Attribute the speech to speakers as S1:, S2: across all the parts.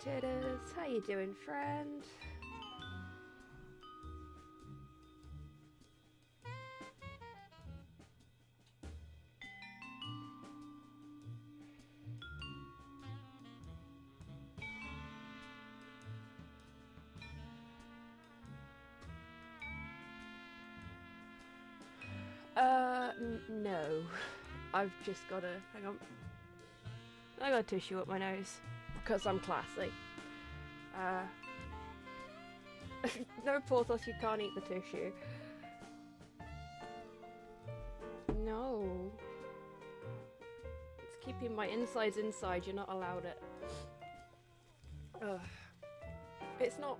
S1: Titters, how you doing, friend? No. I've just gotta, hang on. I got a tissue up my nose, because I'm classy. No, Porthos, you can't eat the tissue. No. It's keeping my insides inside, you're not allowed it. Ugh. It's not,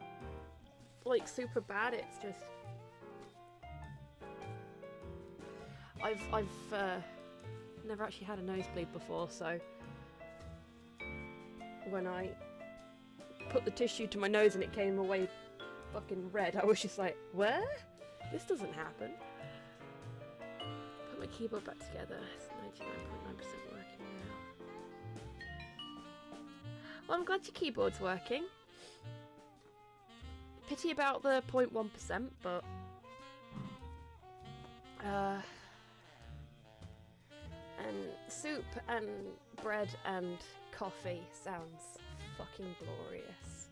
S1: like, super bad, it's just... I've never actually had a nosebleed before, so when I put the tissue to my nose and it came away fucking red, I was just like, where? This doesn't happen. Put my keyboard back together. It's 99.9% working now. Well, I'm glad your keyboard's working. Pity about the 0.1%, but and soup and bread and coffee sounds fucking glorious.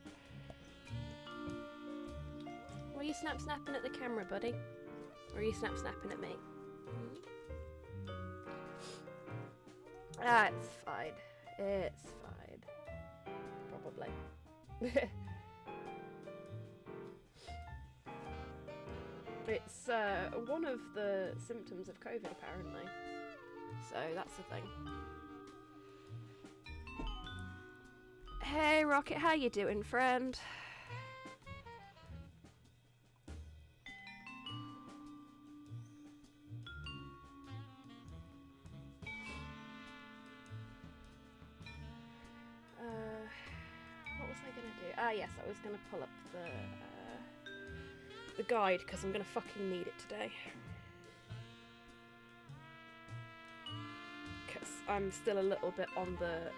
S1: Were you snapping at the camera, buddy? Or are you snapping at me? Ah, it's fine. It's fine. Probably. It's one of the symptoms of COVID, apparently. So that's the thing. Hey Rocket, how you doing, friend? What was I gonna do? Ah yes, I was gonna pull up the guide because I'm gonna fucking need it today. I'm still a little bit on the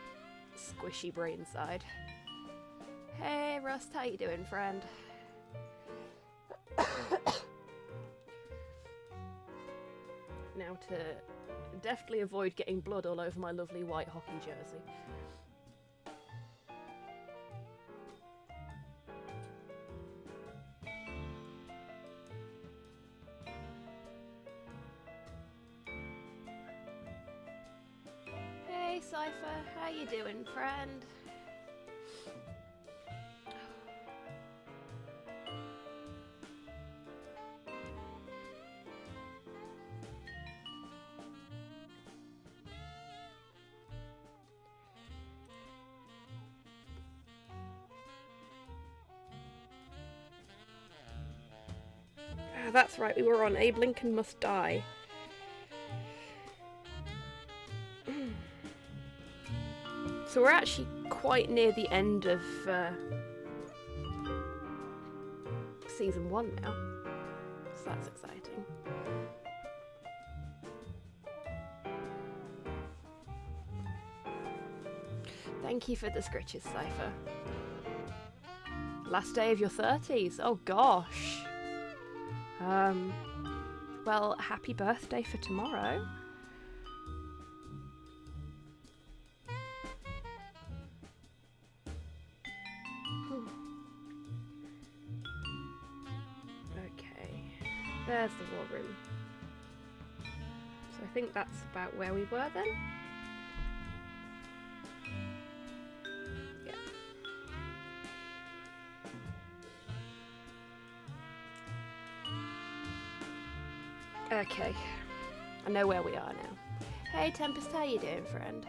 S1: squishy brain side. Hey Rust, how you doing, friend? Now to deftly avoid getting blood all over my lovely white hockey jersey. Cypher, how you doing, friend? That's right, we were on Abe Lincoln Must Die. So we're actually quite near the end of season 1 now, so that's exciting. Thank you for the scritches, Cypher. Last day of your 30s, oh gosh. Well, happy birthday for tomorrow. There's the war room. So I think that's about where we were then. Yeah. Okay. I know where we are now. Hey Tempest, how you doing, friend?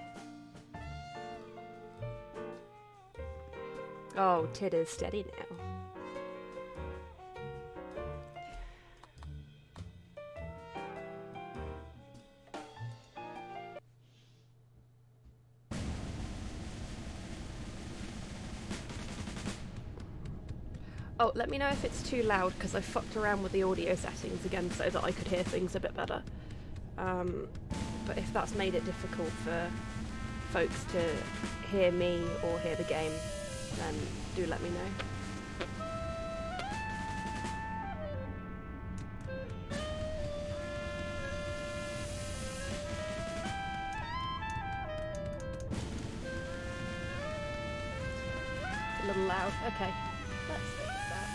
S1: Oh, Titters steady now. Oh, let me know if it's too loud, because I fucked around with the audio settings again so that I could hear things a bit better. But if that's made it difficult for folks to hear me or hear the game, then do let me know. A little loud. Okay, let's fix that.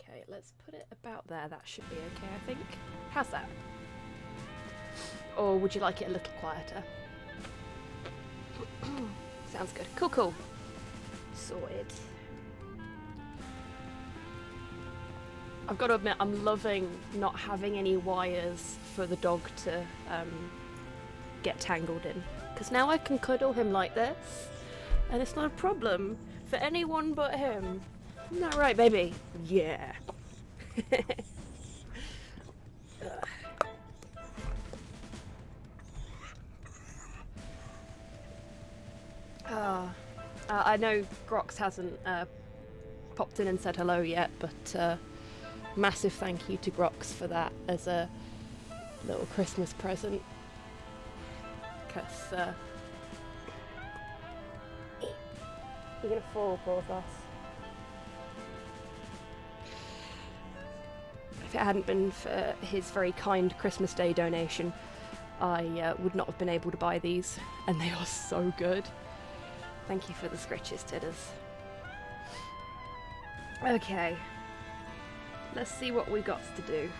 S1: Okay, let's put it about there. That should be okay, I think. How's that? Or would you like it a little quieter? Sounds good. Cool, cool. Sorted. I've got to admit, I'm loving not having any wires for the dog to get tangled in. Because now I can cuddle him like this, and it's not a problem for anyone but him. Isn't that right, baby? Yeah. I know Grox hasn't popped in and said hello yet, but massive thank you to Grox for that as a little Christmas present. Because you're gonna fall, poor of us. If it hadn't been for his very kind Christmas Day donation, I would not have been able to buy these, and they are so good. Thank you for the scritches, Tidders. Okay, let's see what we got to do.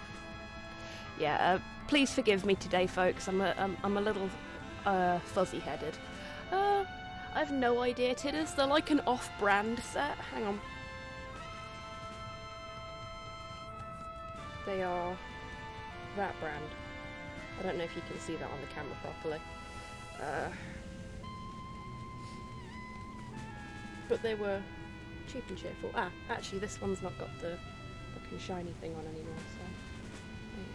S1: Yeah, please forgive me today, folks. I'm a little fuzzy-headed. I've no idea, Tidders. They're like an off-brand set. Hang on. They are that brand. I don't know if you can see that on the camera properly. But they were cheap and cheerful. Ah, actually this one's not got the fucking shiny thing on anymore, so there you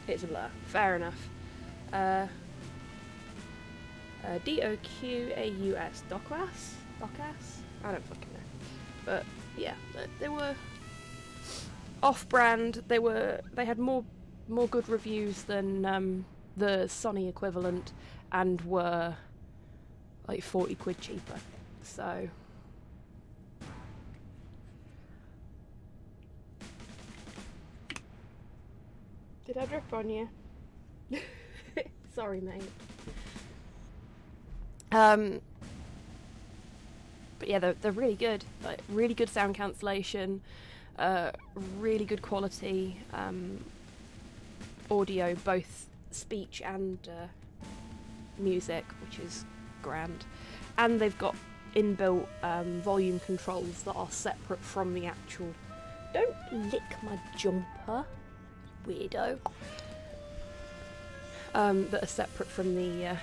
S1: go. It's a blur. Fair enough. D-O-Q-A-U-S. Docas? Docas? I don't fucking know. But yeah, they were off-brand. They had more good reviews than the Sony equivalent, and were like 40 quid cheaper. So did I drip on you? Sorry, mate. But yeah, they're really good. Like, really good sound cancellation, really good quality audio, both speech and music, which is grand. And they've got inbuilt volume controls that are separate from the actual... Don't lick my jumper, weirdo. That are separate from the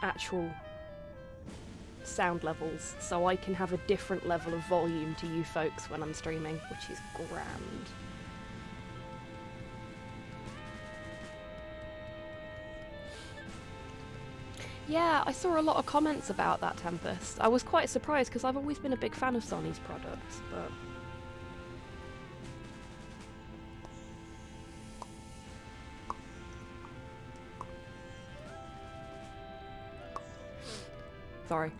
S1: actual sound levels, so I can have a different level of volume to you folks when I'm streaming, which is grand. Yeah, I saw a lot of comments about that, Tempest. I was quite surprised because I've always been a big fan of Sony's products, but... Sorry.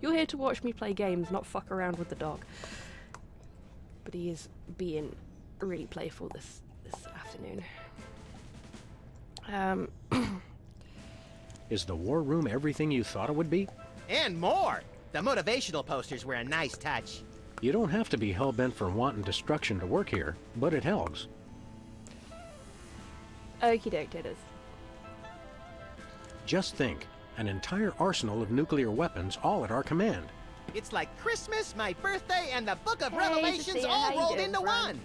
S1: You're here to watch me play games, not fuck around with the dog. But he is being really playful this afternoon.
S2: Is the war room everything you thought it would be?
S3: And more! The motivational posters were a nice touch.
S2: You don't have to be hell-bent for wanting destruction to work here, but it helps.
S1: Okie doke, Tidders.
S2: Just think, an entire arsenal of nuclear weapons all at our command.
S3: It's like Christmas, my birthday, and the Book of
S1: Hey,
S3: Revelations
S1: Sophia, how
S3: all
S1: you
S3: rolled
S1: doing,
S3: into
S1: friend?
S3: one!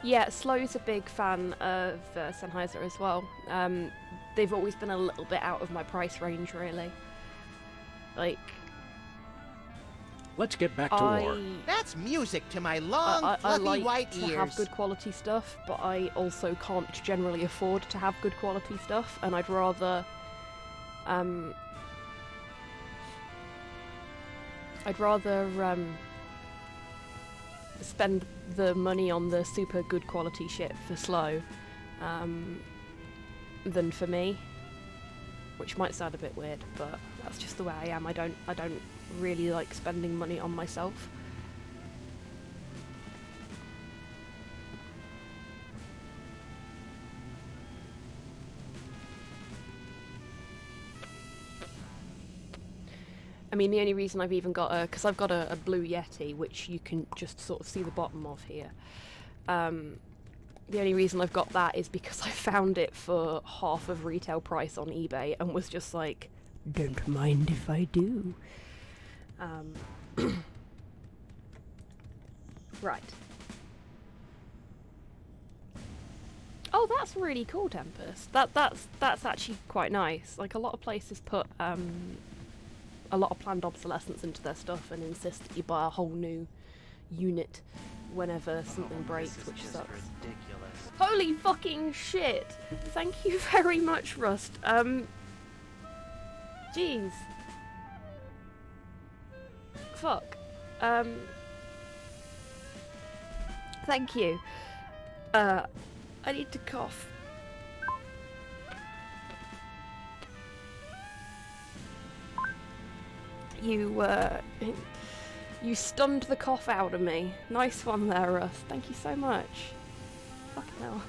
S1: Yeah, Slow's a big fan of Sennheiser as well. They've always been a little bit out of my price range, really. Like...
S2: Let's get back to war.
S3: That's music to my long,
S1: I
S3: fluffy
S1: like
S3: white
S1: to
S3: ears.
S1: have good quality stuff, but I also can't generally afford to have good quality stuff, and I'd rather spend the money on the super good quality shit for slow than for me, which might sound a bit weird, but that's just the way I am. I don't really like spending money on myself. I mean, the only reason I've even got because I've got a Blue Yeti, which you can just sort of see the bottom of here. The only reason I've got that is because I found it for half of retail price on eBay and was just like, don't mind if I do. Right. Oh, that's really cool, Tempest. That's actually quite nice. Like, a lot of places put a lot of planned obsolescence into their stuff and insist that you buy a whole new unit whenever something breaks, which sucks.
S3: Ridiculous.
S1: Holy fucking shit! Thank you very much, Rust. Jeez. Fuck. Thank you. I need to cough. You stunned the cough out of me. Nice one there, Russ. Thank you so much. Fucking hell.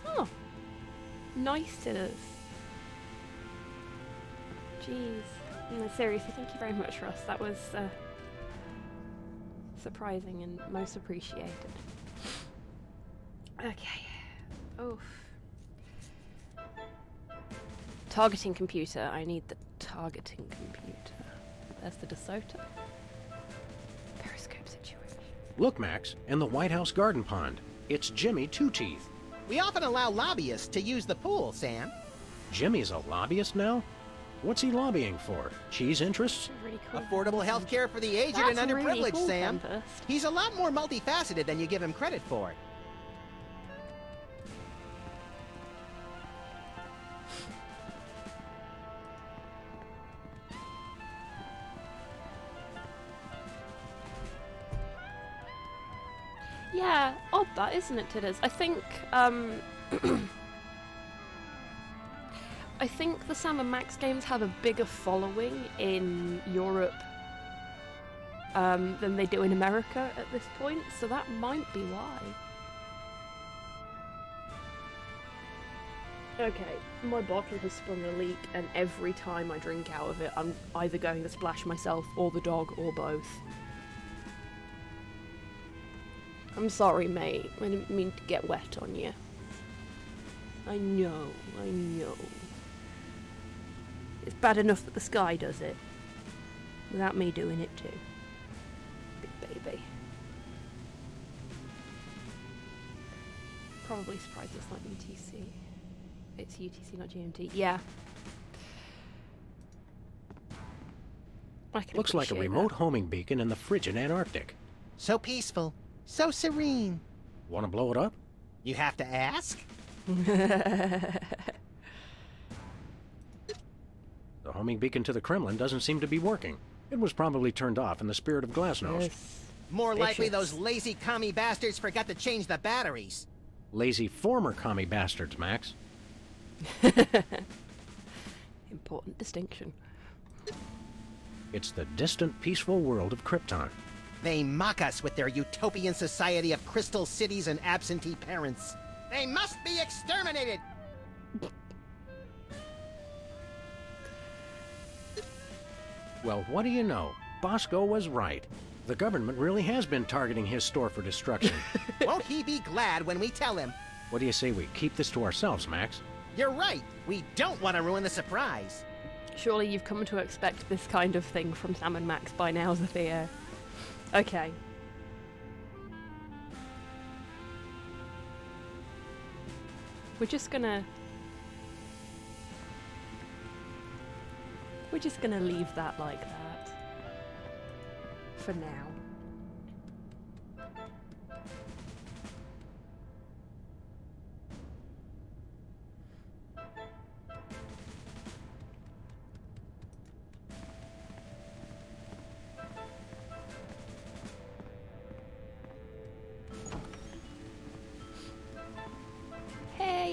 S1: Oh. Niceness. Jeez. No, seriously, thank you very much, Russ. That was surprising and most appreciated. Okay. Oof. Targeting computer. I need the targeting computer. There's the DeSoto. Periscope situation.
S2: Look, Max, in the White House garden pond. It's Jimmy Two Teeth.
S3: We often allow lobbyists to use the pool, Sam.
S2: Jimmy's a lobbyist now? What's he lobbying for? Cheese interests?
S1: Really cool.
S3: Affordable health care for the aged
S1: That's
S3: and underprivileged,
S1: really cool,
S3: Sam.
S1: Tempest.
S3: He's a lot more multifaceted than you give him credit for.
S1: Yeah, odd that, isn't it, Tidders? I think, I think the Sam and Max games have a bigger following in Europe than they do in America at this point, so that might be why. Okay, my bottle has sprung a leak, and every time I drink out of it, I'm either going to splash myself or the dog or both. I'm sorry, mate. I didn't mean to get wet on you. I know. It's bad enough that the sky does it, without me doing it too. Big baby. Probably surprised it's not UTC. It's UTC, not GMT. Yeah. I can
S2: Looks like a
S1: appreciate
S2: remote homing beacon in the frigid Antarctic.
S3: So peaceful. So serene.
S2: Want to blow it up?
S3: You have to ask?
S2: The homing beacon to the Kremlin doesn't seem to be working. It was probably turned off in the spirit of Glasnost.
S1: Yes.
S3: More likely
S1: Vicious.
S3: those lazy commie bastards forgot to change the batteries.
S2: Lazy former commie bastards, Max.
S1: Important distinction.
S2: It's the distant, peaceful world of Krypton.
S3: They mock us with their utopian society of crystal cities and absentee parents. They must be exterminated!
S2: Well, what do you know? Bosco was right. The government really has been targeting his store for destruction.
S3: Won't he be glad when we tell him?
S2: What do you say we keep this to ourselves, Max?
S3: You're right. We don't want to ruin the surprise.
S1: Surely you've come to expect this kind of thing from Sam and Max by now, Zafia. Okay. We're just gonna leave that like that. For now.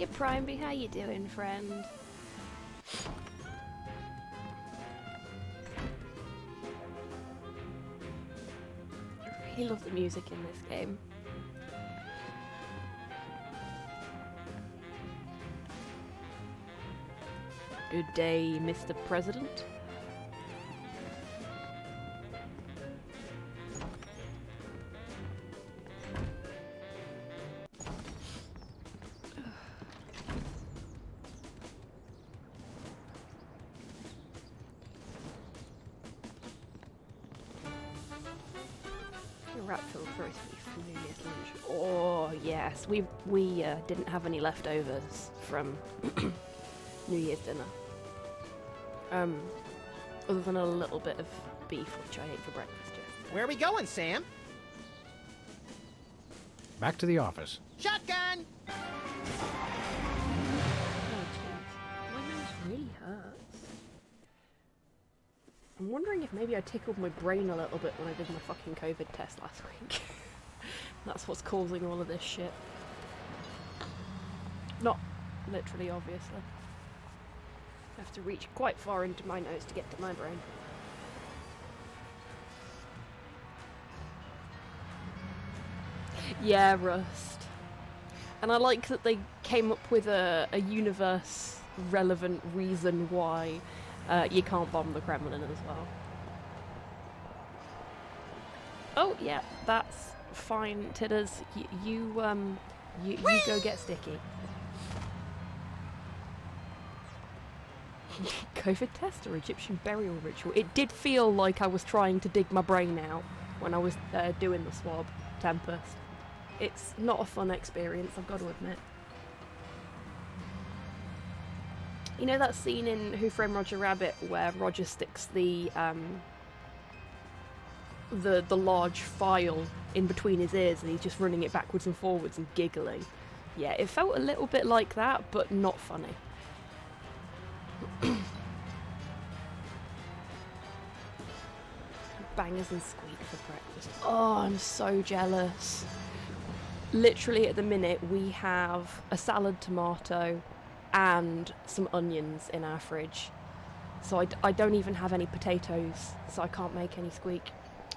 S1: right, Primeby, how you doing, friend? I really love the music in this game. Good day, Mr. President. Rat filled roast beef for New Year's lunch. Oh yes, we didn't have any leftovers from New Year's dinner. Other than a little bit of beef which I ate for breakfast yesterday.
S3: Where are we going, Sam?
S2: Back to the office.
S3: Shotgun!
S1: Oh jeez, my nose really hurts. I'm wondering if maybe I tickled my brain a little bit when I did my fucking COVID test last week. That's what's causing all of this shit. Not literally, obviously. I have to reach quite far into my nose to get to my brain. Yeah, Rust. And I like that they came up with a universe-relevant reason why you can't bomb the Kremlin as well. Oh, yeah, that's fine, Tidders. You go get sticky. COVID test or Egyptian burial ritual? It did feel like I was trying to dig my brain out when I was doing the swab, Tempest. It's not a fun experience, I've got to admit. You know that scene in Who Framed Roger Rabbit where Roger sticks the large file in between his ears and he's just running it backwards and forwards and giggling? Yeah, it felt a little bit like that, but not funny. Bangers and squeak for breakfast. Oh, I'm so jealous. Literally at the minute we have a salad tomato and some onions in our fridge. So I don't even have any potatoes, so I can't make any squeak,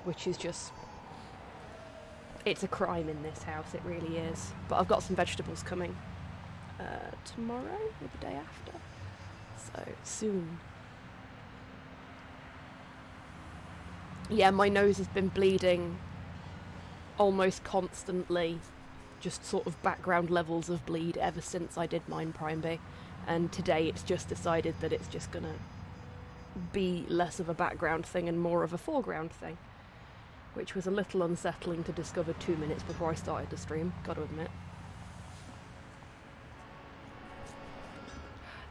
S1: which is just... it's a crime in this house, it really is. But I've got some vegetables coming tomorrow or the day after. So, soon. Yeah, my nose has been bleeding almost constantly. Just sort of background levels of bleed ever since I did mine Primeby. And today it's just decided that it's just gonna be less of a background thing and more of a foreground thing. Which was a little unsettling to discover 2 minutes before I started the stream, gotta admit.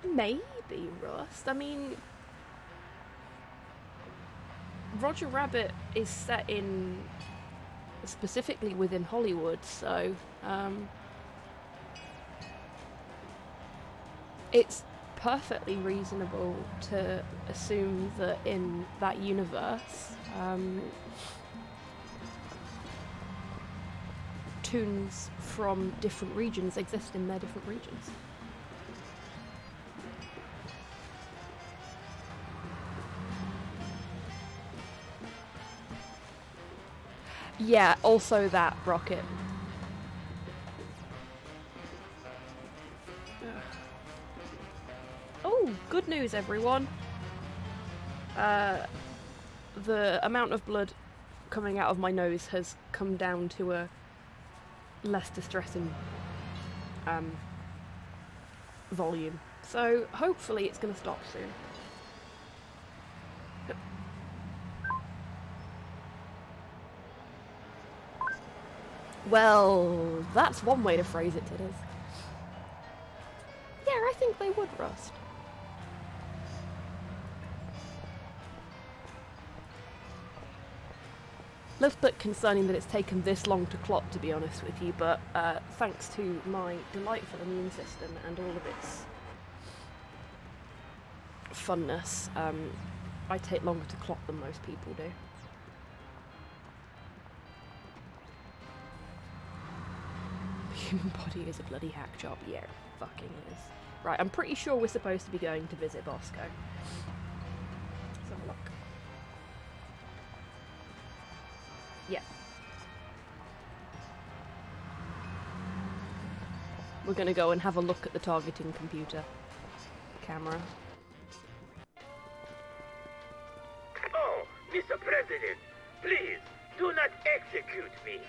S1: Maybe, Rust. I mean, Roger Rabbit is set in specifically within Hollywood, so it's perfectly reasonable to assume that in that universe toons from different regions exist in their different regions. Yeah, also that, Rocket. Oh, good news, everyone. The amount of blood coming out of my nose has come down to a less distressing volume. So hopefully it's going to stop soon. Well, that's one way to phrase it, Tidders. Yeah, I think they would rust. A little bit concerning that it's taken this long to clot, to be honest with you, but thanks to my delightful immune system and all of its funness, I take longer to clot than most people do. human body is a bloody hack job. Yeah, it fucking is. Right, I'm pretty sure we're supposed to be going to visit Bosco. Let's have a look. Yeah. We're gonna go and have a look at the targeting computer. Camera.
S4: Oh, Mr. President, please, do not execute me.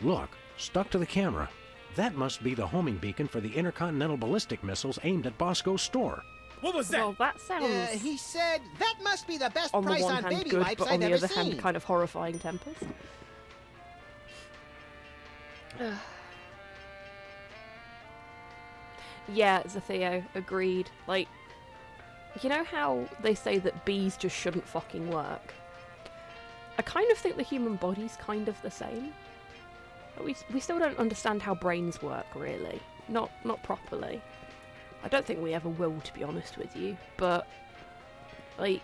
S2: Look, stuck to the camera. That must be the homing beacon for the intercontinental ballistic missiles aimed at Bosco's store.
S5: What was that?
S1: Well, that sounds,
S3: He said that must be the best
S1: on the
S3: price
S1: one
S3: on
S1: hand
S3: baby
S1: good,
S3: wipes
S1: but on
S3: I've
S1: the
S3: ever
S1: other
S3: seen.
S1: hand kind of horrifying tempers. Yeah, Zatheo, agreed. Like, you know how they say that bees just shouldn't fucking work? I kind of think the human body's kind of the same. We still don't understand how brains work, really. Not properly. I don't think we ever will, to be honest with you, but, like,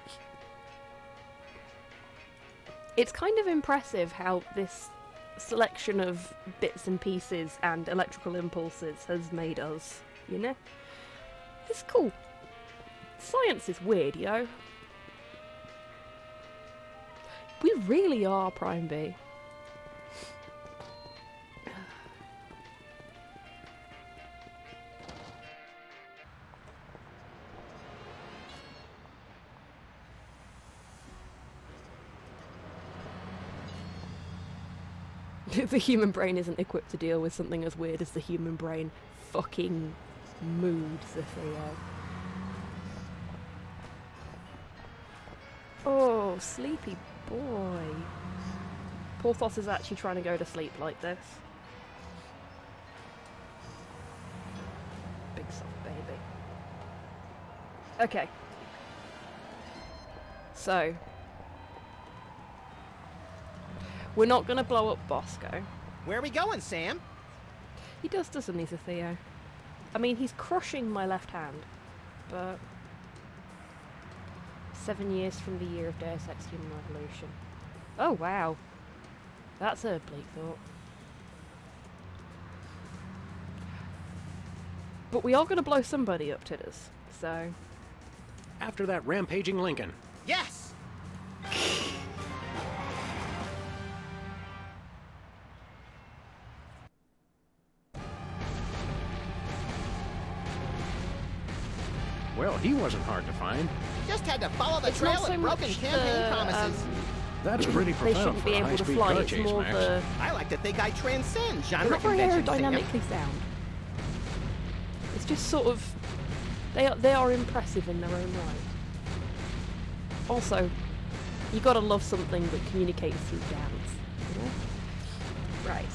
S1: it's kind of impressive how this selection of bits and pieces and electrical impulses has made us, you know? It's cool. Science is weird, yo. We really are Prime B. The human brain isn't equipped to deal with something as weird as the human brain. Fucking mood, Sophia. Oh, sleepy boy. Porthos is actually trying to go to sleep like this. Big soft baby. Okay. So, we're not going to blow up Bosco.
S3: Where are we going, Sam?
S1: He does, doesn't he, Theo? I mean, he's crushing my left hand, but 7 years from the year of Deus Ex Human Revolution. Oh, wow. That's a bleak thought. But we are going to blow somebody up, Tidders, so...
S2: After that rampaging Lincoln.
S3: Yes!
S2: Well, he wasn't hard to find.
S3: Just had to follow the
S1: It's
S3: trail
S1: not so
S3: of broken
S1: much
S3: campaign
S1: the,
S3: promises.
S2: That's pretty
S1: they
S2: profound
S1: shouldn't
S2: for
S1: be
S2: a
S1: able to
S2: high-speed
S1: fly,
S2: car
S1: it's
S2: chase,
S1: more
S2: Max.
S1: the...
S3: I like to think I transcend
S1: They're
S3: genre
S1: not very
S3: conventions, Sam.
S1: aerodynamically sound. It's just sort of... They are impressive in their own right. Also, you gotta love something that communicates through dance, you know? Right.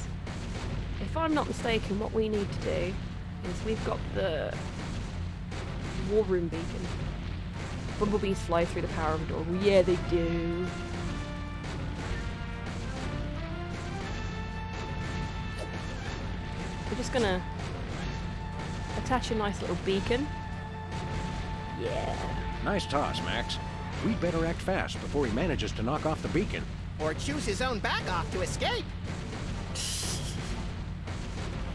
S1: If I'm not mistaken, what we need to do is we've got the war room beacon. Bumblebees fly through the power of a door. Well, yeah, they do. We're just gonna attach a nice little beacon. Yeah.
S2: Nice toss, Max. We'd better act fast before he manages to knock off the beacon.
S3: Or choose his own back off to escape.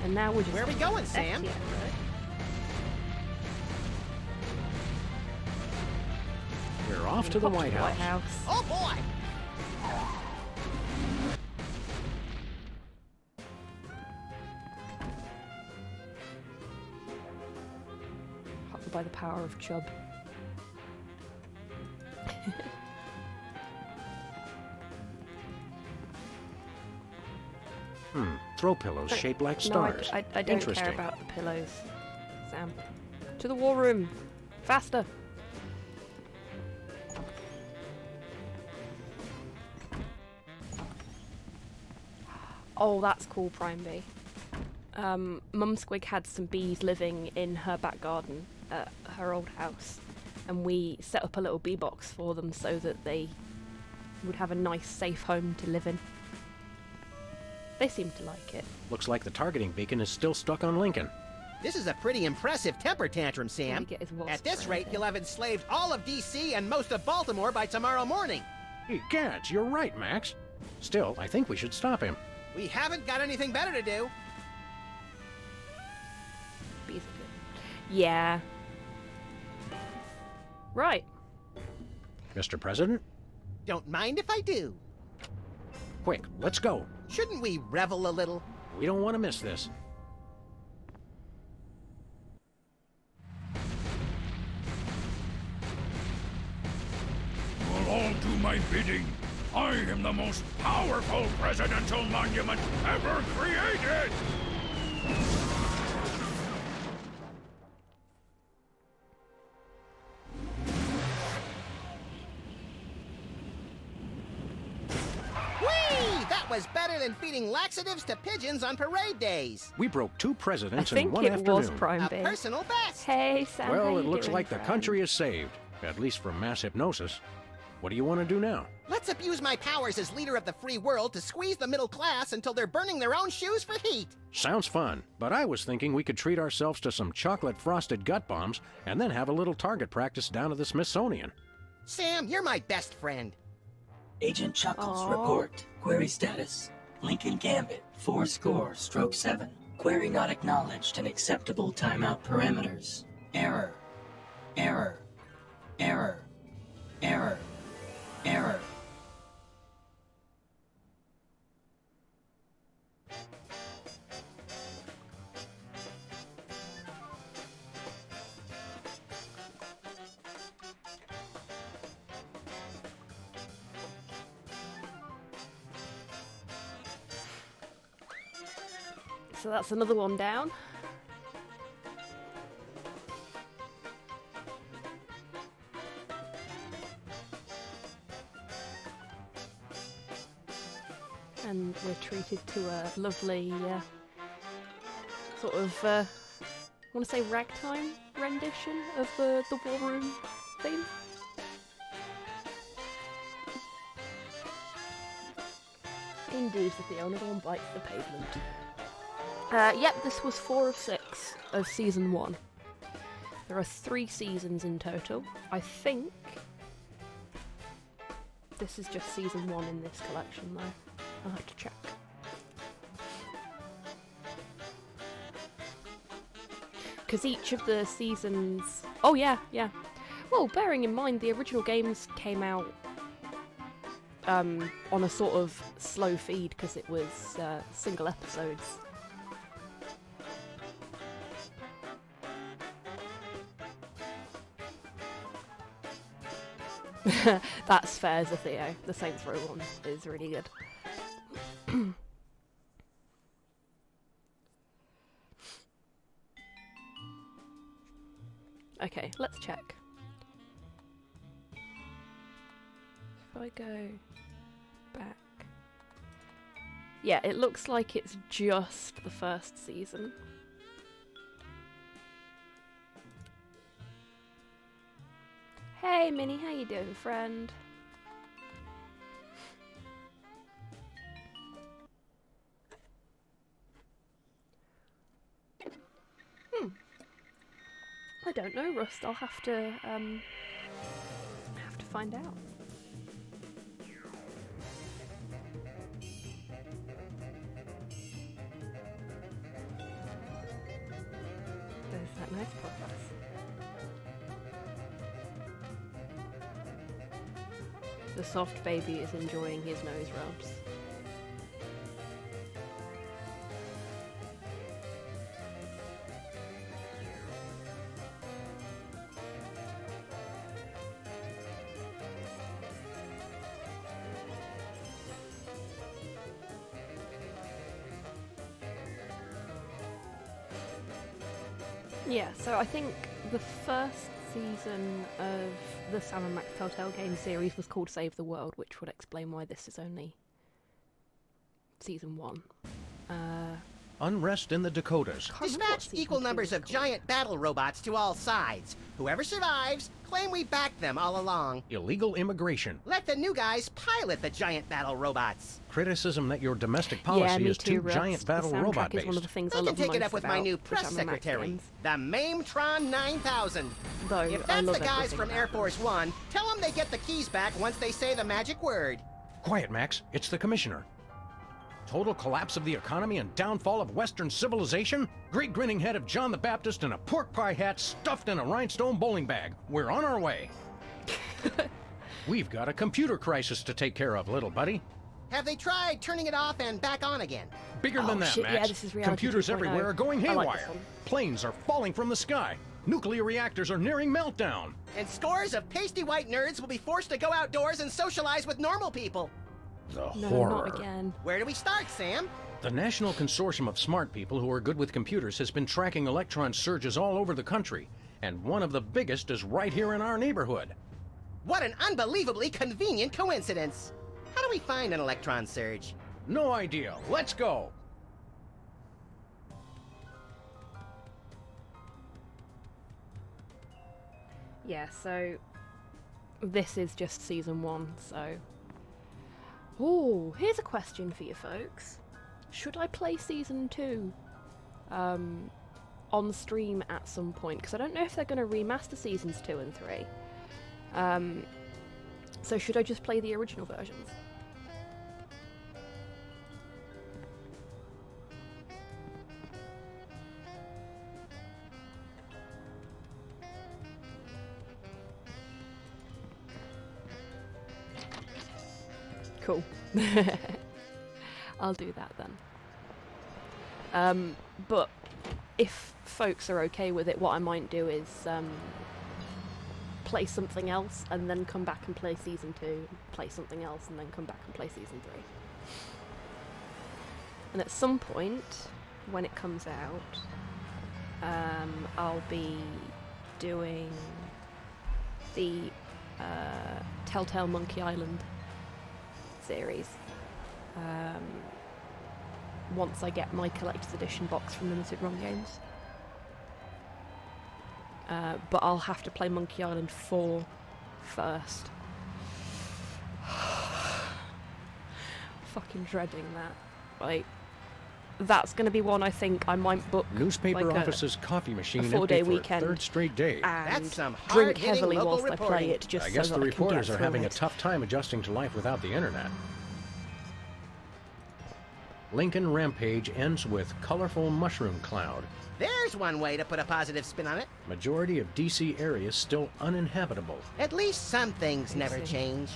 S1: And now we're just...
S3: Where are we going, Sam?
S1: Yeah, right.
S2: We're off to the
S1: Pop
S2: White House.
S1: House.
S3: Oh boy!
S1: By the power of Chubb.
S2: Throw pillows shaped like stars.
S1: No, I don't
S2: Interesting.
S1: care about the pillows, Sam. To the war room! Faster! Oh, that's cool, Prime B. Mum Squig had some bees living in her back garden at her old house, and we set up a little bee box for them so that they would have a nice, safe home to live in. They seem to like it.
S2: Looks like the targeting beacon is still stuck on Lincoln.
S3: This is a pretty impressive temper tantrum, Sam.
S1: Let me get his wasp
S3: At this
S1: spray
S3: rate,
S1: there.
S3: you'll have enslaved all of D.C. and most of Baltimore by tomorrow morning.
S2: Egads, you're right, Max. Still, I think we should stop him.
S3: We haven't got anything better to do.
S1: Bees are good. Yeah. Right.
S2: Mr. President?
S3: Don't mind if I do.
S2: Quick, let's go.
S3: Shouldn't we revel a little?
S2: We don't want to miss this.
S5: You'll all do my bidding. I am the most powerful presidential monument ever created!
S3: Whee! That was better than feeding laxatives to pigeons on parade days.
S2: We broke 2
S1: I
S2: presidents in
S1: think
S2: one
S1: it
S2: afternoon.
S1: was Prime
S3: A
S1: Day.
S3: personal best.
S1: Hey, Sam. how
S2: Well, it
S1: you
S2: looks
S1: doing,
S2: like the
S1: friend?
S2: country is saved, at least from mass hypnosis. What do you want to do now?
S3: Let's abuse my powers as leader of the free world to squeeze the middle class until they're burning their own shoes for heat.
S2: Sounds fun, but I was thinking we could treat ourselves to some chocolate-frosted gut bombs and then have a little target practice down at the Smithsonian.
S3: Sam, you're my best friend.
S6: Agent Chuckles
S1: Aw.
S6: report. Query status. Lincoln Gambit, 4-7. Query not acknowledged and acceptable timeout parameters. Error. Error. Error. Error. Error.
S1: So that's another one down. And we're treated to a lovely sort of, I want to say ragtime rendition of the war room theme. Indeed, that the only one bites the pavement. Yep, this was 4 of 6 of season 1. There are 3 seasons in total. I think this is just season 1 in this collection, though. I'll have to check. Because each of the seasons... Oh, yeah, yeah. Well, bearing in mind, the original games came out on a sort of slow feed because it was single episodes. That's fair, Zatheo. The Saints Row one is really good. Okay, let's check. If I go back... Yeah, it looks like it's just the first season. Hey Minnie, how you doing, friend? I don't know, Rust. I'll have to find out. There's that nice process. The soft baby is enjoying his nose rubs. Yeah, so I think the first season of the Sam and Max Telltale game series was called Save the World, which would explain why this is only season 1.
S2: Unrest in the Dakotas.
S1: Can't remember what
S3: Dispatch
S1: season
S3: equal
S1: 2
S3: numbers
S1: was
S3: of
S1: called.
S3: giant battle robots to all sides. Whoever survives, claim we backed them all along.
S2: Illegal immigration.
S3: Let the new guys pilot the giant battle robots.
S2: Criticism that your domestic
S1: Yeah,
S2: policy
S1: me
S2: is too
S1: Rust.
S2: giant battle
S1: the soundtrack
S2: robot
S1: is one of
S2: based.
S1: the things
S3: They
S1: I
S3: can
S1: love
S3: take
S1: most
S3: it up with my
S1: about
S3: new
S1: the
S3: press
S1: Sam and Max
S3: secretary,
S1: games.
S3: the Mametron 9000.
S1: Though
S3: If
S1: I
S3: that's
S1: love
S3: the guys
S1: everything
S3: from
S1: about
S3: Air
S1: them.
S3: Force One, tell them they get the keys back once they say the magic word.
S2: Quiet, Max. It's the commissioner. total collapse of the economy and downfall of Western civilization? Great grinning head of John the Baptist in a pork pie hat stuffed in a rhinestone bowling bag. We're on our way. We've got a computer crisis to take care of, little buddy.
S3: Have they tried turning it off and back on again?
S2: Bigger than that,
S1: shit,
S2: Max.
S1: yeah, this is reality
S2: Computers
S1: 2.0.
S2: everywhere are going
S1: I like
S2: haywire.
S1: this one.
S2: Planes are falling from the sky. Nuclear reactors are nearing meltdown.
S3: And scores of pasty white nerds will be forced to go outdoors and socialize with normal people.
S2: The
S1: No,
S2: horror.
S1: not again.
S3: Where do we start, Sam?
S2: The National Consortium of Smart People who are good with computers has been tracking electron surges all over the country, and one of the biggest is right here in our neighborhood.
S3: What an unbelievably convenient coincidence. How do we find an electron surge?
S2: No idea. Let's go.
S1: Yeah, so this is just season 1, so... Ooh, here's a question for you folks. Should I play season 2 on stream at some point? Because I don't know if they're going to remaster seasons 2 and 3. So should I just play the original versions? Cool. I'll do that then. But if folks are okay with it, what I might do is play something else and then come back and play season 2, play something else and then come back and play season 3. And at some point, when it comes out, I'll be doing the Telltale Monkey Island series once I get my collector's edition box from Limited Run Games. But I'll have to play Monkey Island 4 first. Fucking dreading that. Like, that's going to be one I think I might book.
S2: Newspaper
S1: like
S2: office's coffee machine
S1: 4-day
S2: empty for
S1: weekend.
S2: a third straight day.
S1: And
S3: That's some
S1: drink
S3: hard-hitting
S1: heavily
S3: local
S1: whilst I
S3: reporting.
S1: play it, just
S2: I guess
S1: so
S2: the
S1: that I can
S2: reporters
S1: get
S2: are
S1: through
S2: having a
S1: it.
S2: tough time adjusting to life without the internet. Lincoln Rampage ends with colorful mushroom cloud.
S3: There's one way to put a positive spin on it.
S2: Majority of DC areas still uninhabitable.
S3: At least some things never
S1: see.
S3: change.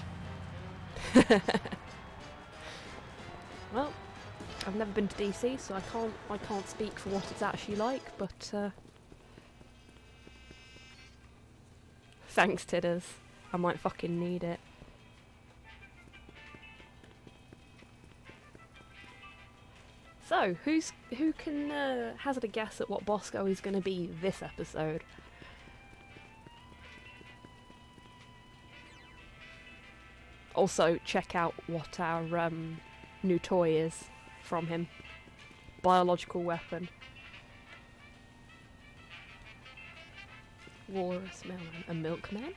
S1: Well, I've never been to DC, so I can't speak for what it's actually like, but thanks, Tidders. I might fucking need it. So, who can hazard a guess at what Bosco is going to be this episode? Also, check out what our new toy is from him. Biological weapon. Walrus mailman. A milkman?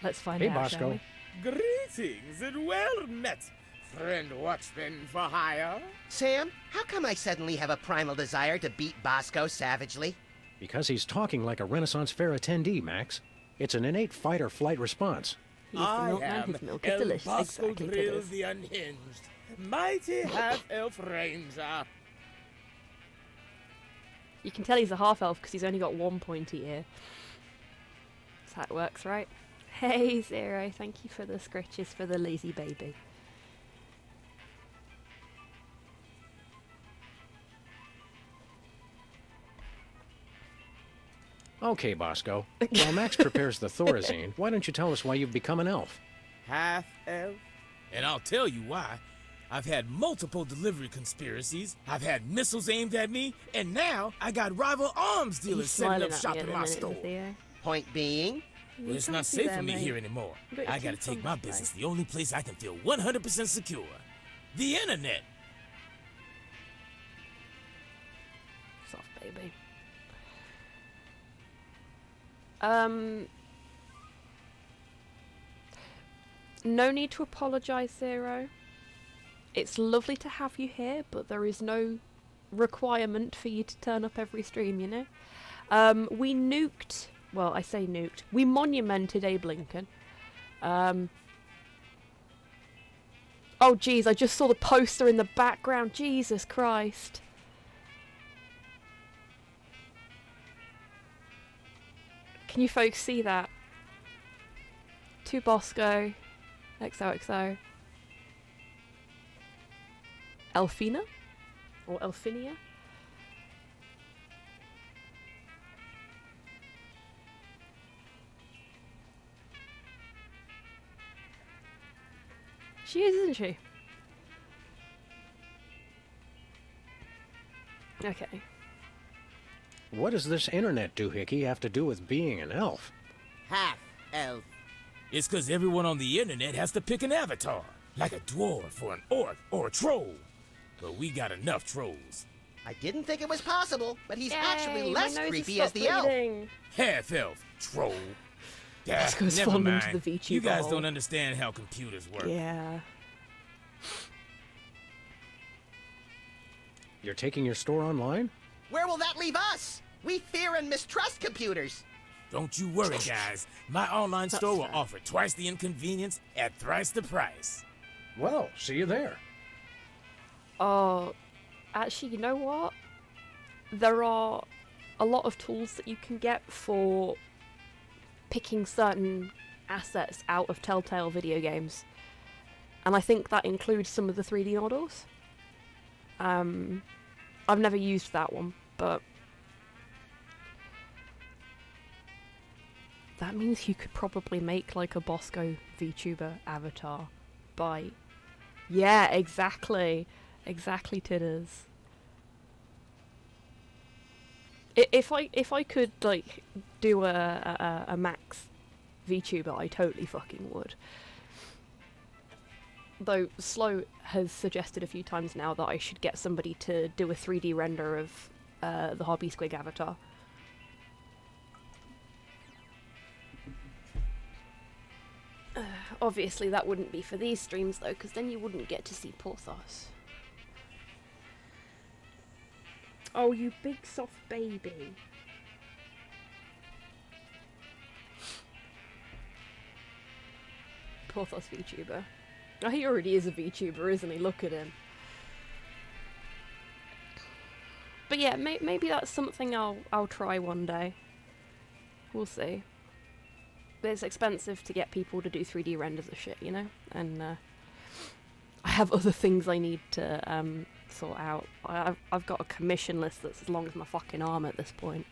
S1: Let's find
S2: Hey,
S1: out, shall
S2: Bosco.
S1: we?
S7: Greetings and well met, friend watchman for hire.
S3: Sam, how come I suddenly have a primal desire to beat Bosco savagely?
S2: Because he's talking like a Renaissance Fair attendee, Max. It's an innate fight-or-flight response.
S1: He's the
S7: I
S1: milkman,
S7: am
S1: his milk is
S7: El
S1: delicious.
S7: Bosco
S1: Exactly,
S7: Drill
S1: Tidders.
S7: the Unhinged, mighty half-elf ranger.
S1: You can tell he's a half-elf because he's only got one pointy ear. That's how it works, right? Hey, Zero, thank you for the scritches for the lazy baby.
S2: Okay, Bosco. While Max prepares the Thorazine, why don't you tell us why you've become an elf?
S7: Half-elf? And I'll tell you why. I've had multiple delivery conspiracies, I've had missiles aimed at me, and now I got rival arms
S1: He's
S7: dealers setting
S1: smiling
S7: up
S1: at
S7: shop
S1: me at
S7: in
S1: the
S7: my
S1: minute,
S7: store.
S1: Theo.
S3: Point being,
S7: Well, it's
S1: You
S7: not
S1: can't see
S7: safe
S1: there,
S7: for me
S1: mate.
S7: here anymore.
S1: You got your
S7: I gotta
S1: teeth
S7: take
S1: on
S7: my
S1: this
S7: business
S1: way.
S7: the only place I can feel 100% secure. The internet.
S1: Soft baby. No need to apologise, Zero. It's lovely to have you here, but there is no requirement for you to turn up every stream, you know? We nuked... Well, I say nuked. We monumented Abe Lincoln. Oh, jeez, I just saw the poster in the background. Jesus Christ. Can you folks see that? 2 Bosco. XOXO. Elfina? Or Elfinia? She is, isn't she? Okay.
S2: What does this internet doohickey have to do with being an elf?
S3: Half elf.
S7: It's because everyone on the internet has to pick an avatar, like a dwarf or an orc or a troll. But we got enough trolls.
S3: I didn't think it was possible, but he's actually
S1: Yay,
S3: less
S1: my nose has
S3: creepy as
S1: stopped
S3: the elf.
S1: bleeding.
S7: Half elf, troll.
S1: Let's go
S7: Never
S1: spawn
S7: mind.
S1: into the VTuber
S7: You guys
S1: hole.
S7: don't understand how computers work.
S1: Yeah.
S2: You're taking your store online?
S3: Where will that leave us? We fear and mistrust computers.
S7: Don't you worry, guys. My online store will
S1: fair.
S7: offer twice the inconvenience at thrice the price.
S2: Well, see you there.
S1: Oh, actually, you know what? There are a lot of tools that you can get for picking certain assets out of Telltale video games. And I think that includes some of the 3D models. I've never used that one, but that means you could probably make like a Bosco VTuber avatar by... Yeah, exactly. Exactly, Titters. If I could like do a max VTuber, I totally fucking would. Though Slow has suggested a few times now that I should get somebody to do a 3D render of the HobbySquig avatar. Obviously that wouldn't be for these streams though, because then you wouldn't get to see Porthos. Oh, you big soft baby. Porthos VTuber. Oh, he already is a VTuber, isn't he? Look at him. But yeah, maybe that's something I'll try one day. We'll see. But it's expensive to get people to do 3D renders of shit, you know? And I have other things I need to sort out. I've got a commission list that's as long as my fucking arm at this point.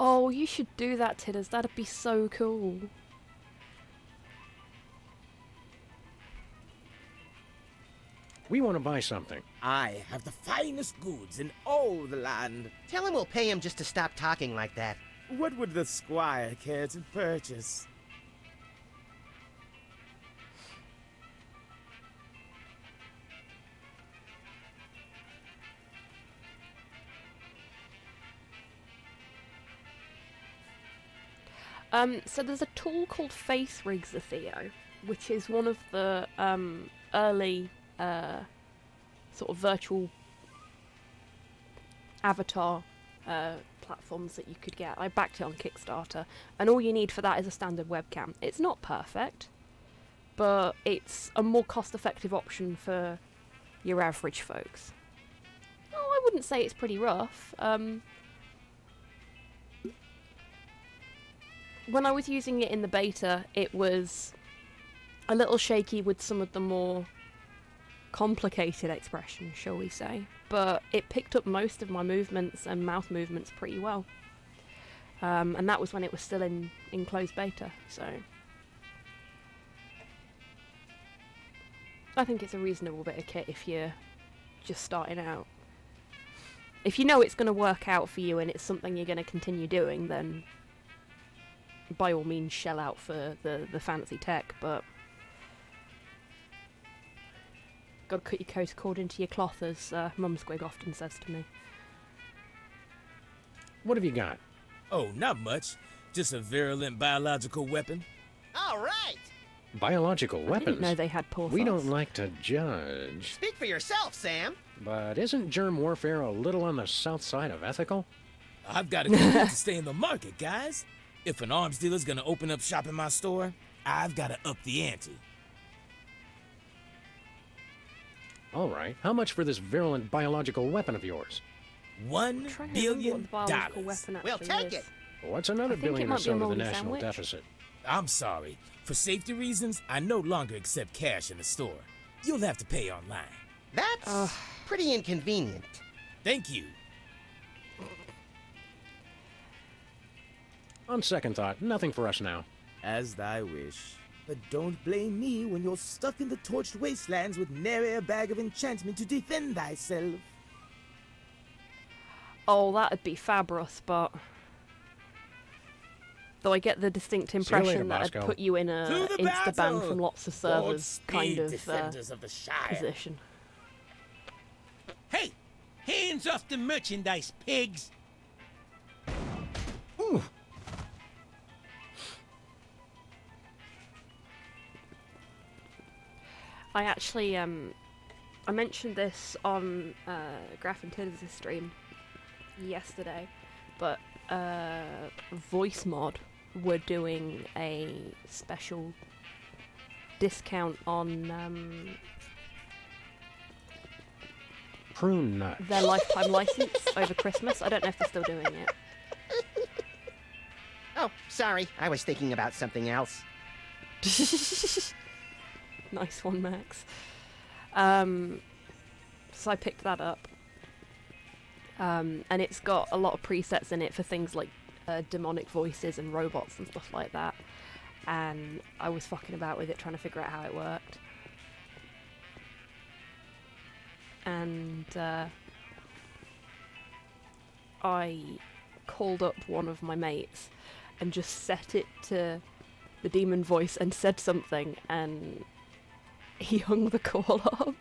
S1: Oh, you should do that, Titters. That'd be so cool.
S2: We want to buy something.
S7: I have the finest goods in all the land.
S3: Tell him we'll pay him just to stop talking like that.
S7: What would the squire care to purchase?
S1: So there's a tool called Face Rigs the Theo, which is one of the early sort of virtual avatar platforms that you could get. I backed it on Kickstarter, and all you need for that is a standard webcam. It's not perfect, but it's a more cost-effective option for your average folks. Oh, I wouldn't say it's pretty rough. When I was using it in the beta, it was a little shaky with some of the more complicated expressions, shall we say. But it picked up most of my movements and mouth movements pretty well. And that was when it was still in closed beta, so... I think it's a reasonable bit of kit if you're just starting out. If you know it's going to work out for you and it's something you're going to continue doing, then by all means shell out for the fancy tech, but gotta cut your coat according to your cloth, as Mum Squig often says to me.
S2: What have you got?
S7: Oh, not much. Just a virulent biological weapon.
S3: All right.
S2: Biological
S1: I
S2: weapons?
S1: didn't know they had Porthos.
S2: We don't like to judge.
S3: Speak for yourself, Sam.
S2: But isn't germ warfare a little on the south side of ethical?
S7: I've got to compete to stay in the market, guys. If an arms dealer's gonna open up shop in my store, I've got to up the ante.
S2: All right, how much for this virulent biological weapon of yours?
S7: $1
S1: Trying to remember
S7: billion.
S1: what the biological weapon actually
S3: We'll take
S1: is.
S3: it.
S2: What's another
S1: think it
S2: billion or
S1: might be a
S2: so to the
S1: moldy
S2: national
S1: sandwich.
S2: deficit?
S7: I'm sorry. For safety reasons, I no longer accept cash in the store. You'll have to pay online.
S3: That's pretty inconvenient.
S7: Thank you.
S2: On second thought, nothing for us now.
S7: As thy wish. But don't blame me when you're stuck in the torched wastelands with nary a bag of enchantment to defend thyself.
S1: Oh, that'd be fabulous, but... Though I get the distinct
S2: See you later,
S1: impression that
S2: Bosco.
S1: I'd put you in a
S7: To the
S1: insta-ban
S7: battle!
S1: from lots of servers kind
S7: Godspeed,
S1: of
S7: defenders of the Shire.
S1: position.
S8: Hey, hands off the merchandise, pigs!
S2: Ooh,
S1: I actually, I mentioned this on Graph and Tidd's stream yesterday, but Voice Mod were doing a special discount on
S2: prune nut.
S1: their lifetime license over Christmas. I don't know if they're still doing it.
S3: Oh, sorry. I was thinking about something else.
S1: Nice one, Max. So I picked that up. And it's got a lot of presets in it for things like demonic voices and robots and stuff like that. And I was fucking about with it, trying to figure out how it worked. And I called up one of my mates and just set it to the demon voice and said something, and he hung the call up.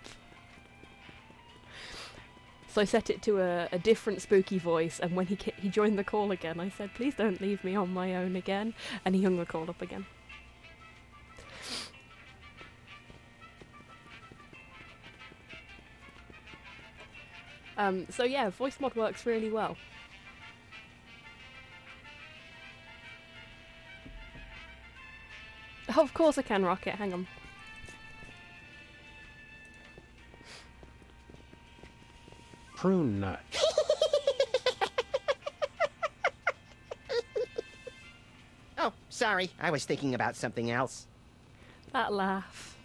S1: So I set it to a different spooky voice, and when he joined the call again, I said, "Please don't leave me on my own again," and he hung the call up again. So yeah, voice mod works really well. Oh, of course I can, Rocket. Hang on.
S2: Prune nut.
S3: Oh, sorry. I was thinking about something else.
S1: That laugh.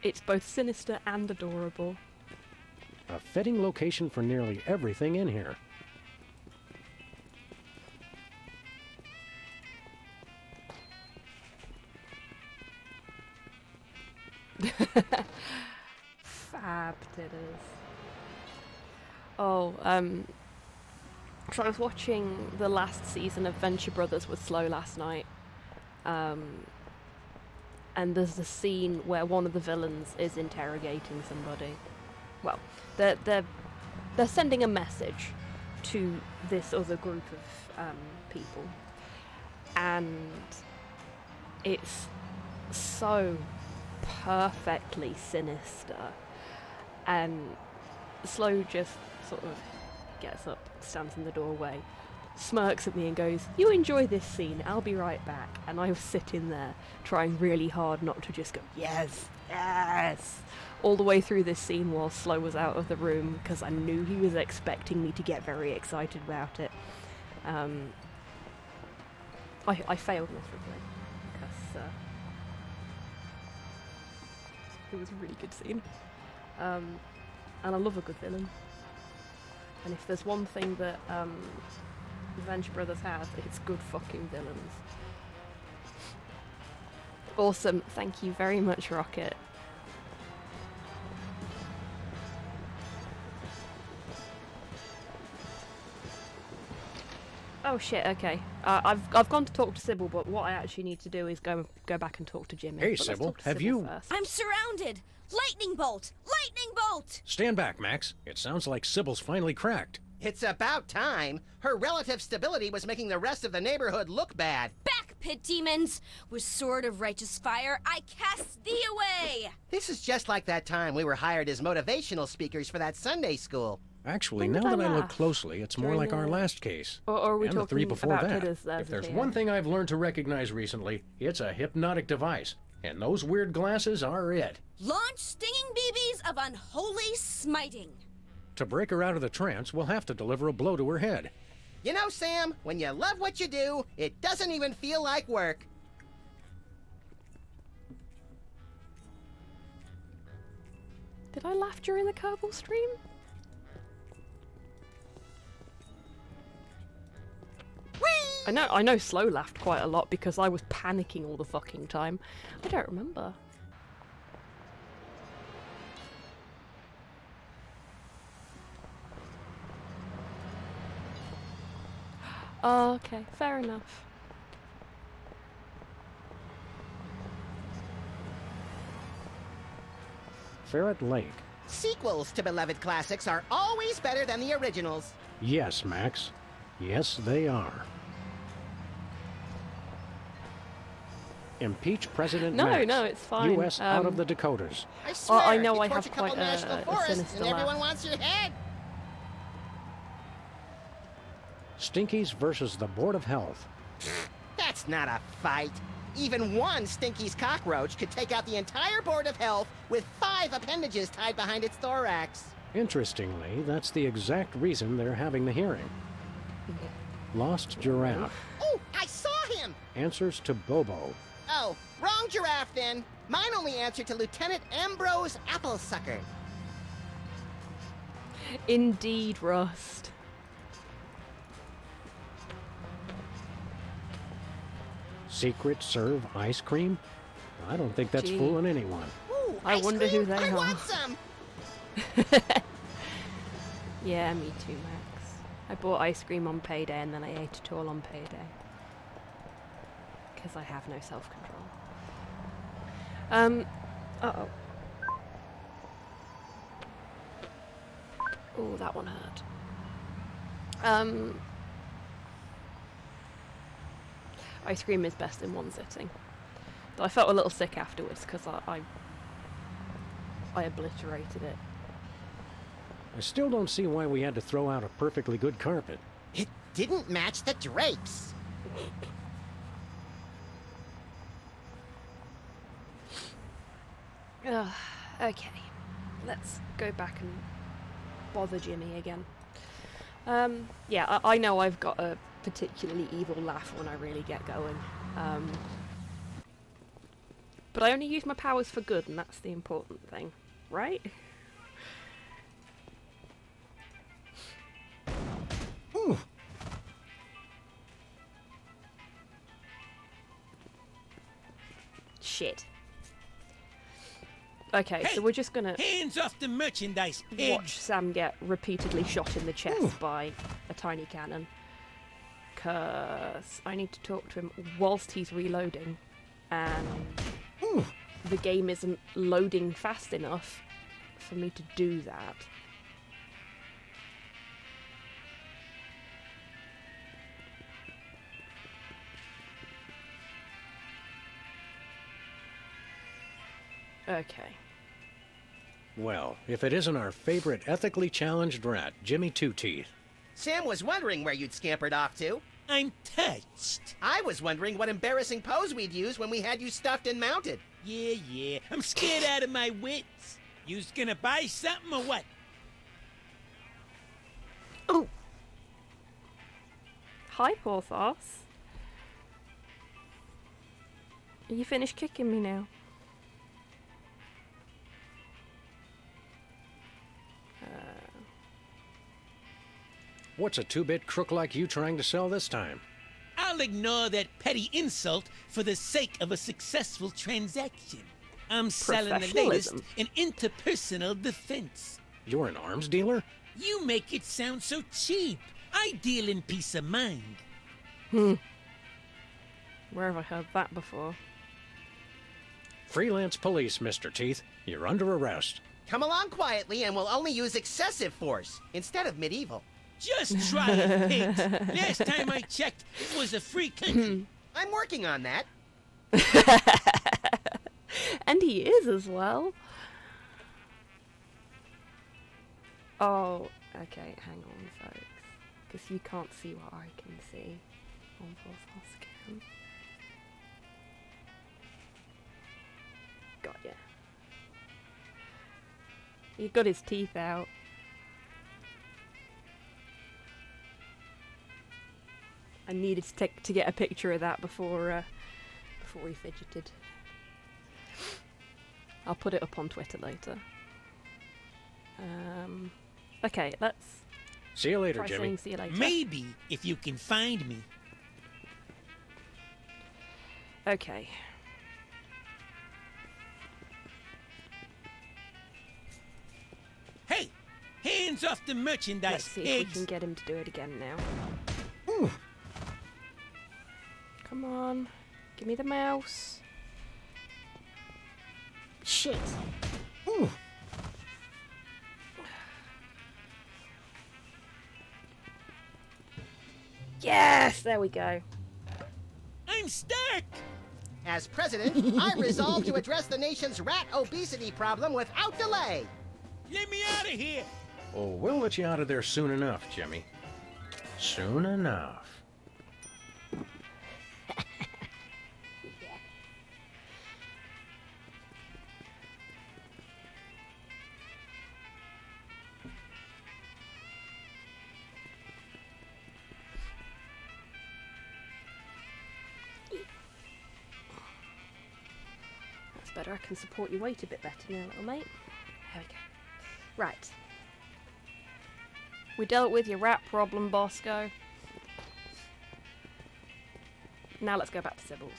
S1: It's both sinister and adorable.
S2: A fitting location for nearly everything in here.
S1: Fab titters. Oh, so I was watching the last season of Venture Brothers with Slow last night. And there's a scene where one of the villains is interrogating somebody. Well, they're sending a message to this other group of people, and it's so perfectly sinister. And Slow just sort of gets up, stands in the doorway, smirks at me and goes, "You enjoy this scene, I'll be right back." And I was sitting there trying really hard not to just go, "Yes, yes," all the way through this scene while Slow was out of the room, because I knew he was expecting me to get very excited about it. I failed miserably, because it was a really good scene. And I love a good villain. And if there's one thing that Venture Brothers has, it's good fucking villains. Awesome. Thank you very much, Rocket. Oh shit, okay. I've gone to talk to Sybil, but what I actually need to do is go back and talk to Jimmy.
S2: Hey,
S1: But let's
S2: Sybil,
S1: talk to
S2: have
S1: Sybil
S2: you-
S1: first.
S9: I'm surrounded! Lightning bolt! Lightning bolt!
S2: Stand back, Max. It sounds like Sybil's finally cracked.
S3: It's about time. Her relative stability was making the rest of the neighborhood look bad.
S9: Back, pit demons! With sword of righteous fire, I cast thee away!
S3: This is just like that time we were hired as motivational speakers for that Sunday school.
S2: Actually,
S1: When
S2: now
S1: did
S2: that
S1: I
S2: I look
S1: laugh?
S2: closely, it's more
S1: During
S2: like our
S1: the-
S2: last case.
S1: Or are we
S2: and the three
S1: talking
S2: before
S1: about
S2: that.
S1: Tidders
S2: If there's
S1: here?
S2: one thing I've learned to recognize recently, it's a hypnotic device. And those weird glasses are it.
S9: Launch stinging BBs of unholy smiting.
S2: To break her out of the trance, we'll have to deliver a blow to her head.
S3: You know, Sam, when you love what you do, it doesn't even feel like work.
S1: Did I laugh during the Kerbal stream? I know Slow laughed quite a lot because I was panicking all the fucking time. I don't remember. Oh, okay, fair enough.
S2: Ferret Lake.
S3: Sequels to beloved classics are always better than the originals.
S2: Yes, Max. Yes, they are. Impeach President
S1: No,
S2: Max.
S1: no, it's fine.
S2: U.S. out of the Dakotas.
S3: I swear,
S1: I know
S3: you
S1: I
S3: torch
S1: have
S3: a couple
S1: quite
S3: national
S1: a
S3: forests
S1: sinister
S3: and everyone
S1: laugh.
S3: wants your head.
S2: Stinkies versus the Board of Health.
S3: That's not a fight. Even one Stinky's cockroach could take out the entire Board of Health with 5 appendages tied behind its thorax.
S2: Interestingly, that's the exact reason they're having the hearing. Lost giraffe.
S3: Oh, I saw him!
S2: Answers to Bobo.
S3: Oh, wrong giraffe then. Mine only answered to Lieutenant Ambrose Applesucker.
S1: Indeed, Rust.
S2: Secret Serve ice cream? I don't think that's
S1: Gee.
S2: fooling anyone.
S3: Ooh,
S1: I
S3: ice
S1: wonder who
S3: cream?
S1: they
S3: I
S1: are.
S3: want some!
S1: Yeah, me too, Max. I bought ice cream on payday and then I ate it all on payday. Because I have no self-control. Uh-oh. Oh, that one hurt. Ice cream is best in one sitting. Though I felt a little sick afterwards because I obliterated it.
S2: I still don't see why we had to throw out a perfectly good carpet.
S3: It didn't match the drapes.
S1: Ugh, okay, let's go back and bother Jimmy again. Yeah, I know I've got a particularly evil laugh when I really get going. But I only use my powers for good, and that's the important thing, right?
S2: Ooh.
S1: Shit. Okay,
S8: Hey,
S1: so we're just gonna
S8: Hands off the merchandise, pigs!
S1: watch Sam get repeatedly shot in the chest by a tiny cannon. 'Cause I need to talk to him whilst he's reloading, and the game isn't loading fast enough for me to do that. Okay.
S2: Well, if it isn't our favorite ethically challenged rat, Jimmy Two Teeth.
S3: Sam was wondering where you'd scampered off to.
S8: I'm touched.
S3: I was wondering what embarrassing pose we'd use when we had you stuffed and mounted.
S8: Yeah, I'm scared out of my wits. You's gonna buy something or what?
S1: Oh! Hi, Porthos. Are you finished kicking me now?
S2: What's a two-bit crook like you trying to sell this time?
S8: I'll ignore that petty insult for the sake of a successful transaction. I'm selling the latest
S1: Professionalism.
S8: in interpersonal defense.
S2: You're an arms dealer?
S8: You make it sound so cheap. I deal in peace of mind.
S1: Where have I heard that before?
S2: Freelance police, Mr. Teeth. You're under arrest.
S3: Come along quietly and we'll only use excessive force instead of medieval.
S8: Just try it, pigs. Last time I checked, it was a free country.
S3: I'm working on that.
S1: And he is as well. Oh, Okay, hang on, folks. Because you can't see what I can see. On pulsar scan. Got ya. He got his teeth out. I needed to get a picture of that before he fidgeted. I'll put it up on Twitter later. Okay, let's
S2: See you later,
S1: try
S2: Jimmy.
S1: saying see you later.
S8: Maybe if you can find me.
S1: Okay.
S8: Hey, hands off the merchandise,
S1: Let's see if we can get him to do it again now.
S2: Ooh.
S1: Come on. Give me the mouse. Shit.
S2: Ooh.
S1: Yes! There we go.
S8: I'm stuck!
S3: As president, I resolve to address the nation's rat obesity problem without delay.
S8: Let me out of here!
S2: Oh, we'll let you out of there soon enough, Jimmy. Soon enough.
S1: That's better. I can support your weight a bit better now, little mate. There we go. Right. We dealt with your rat problem, Bosco. Now let's go back to Sybil's.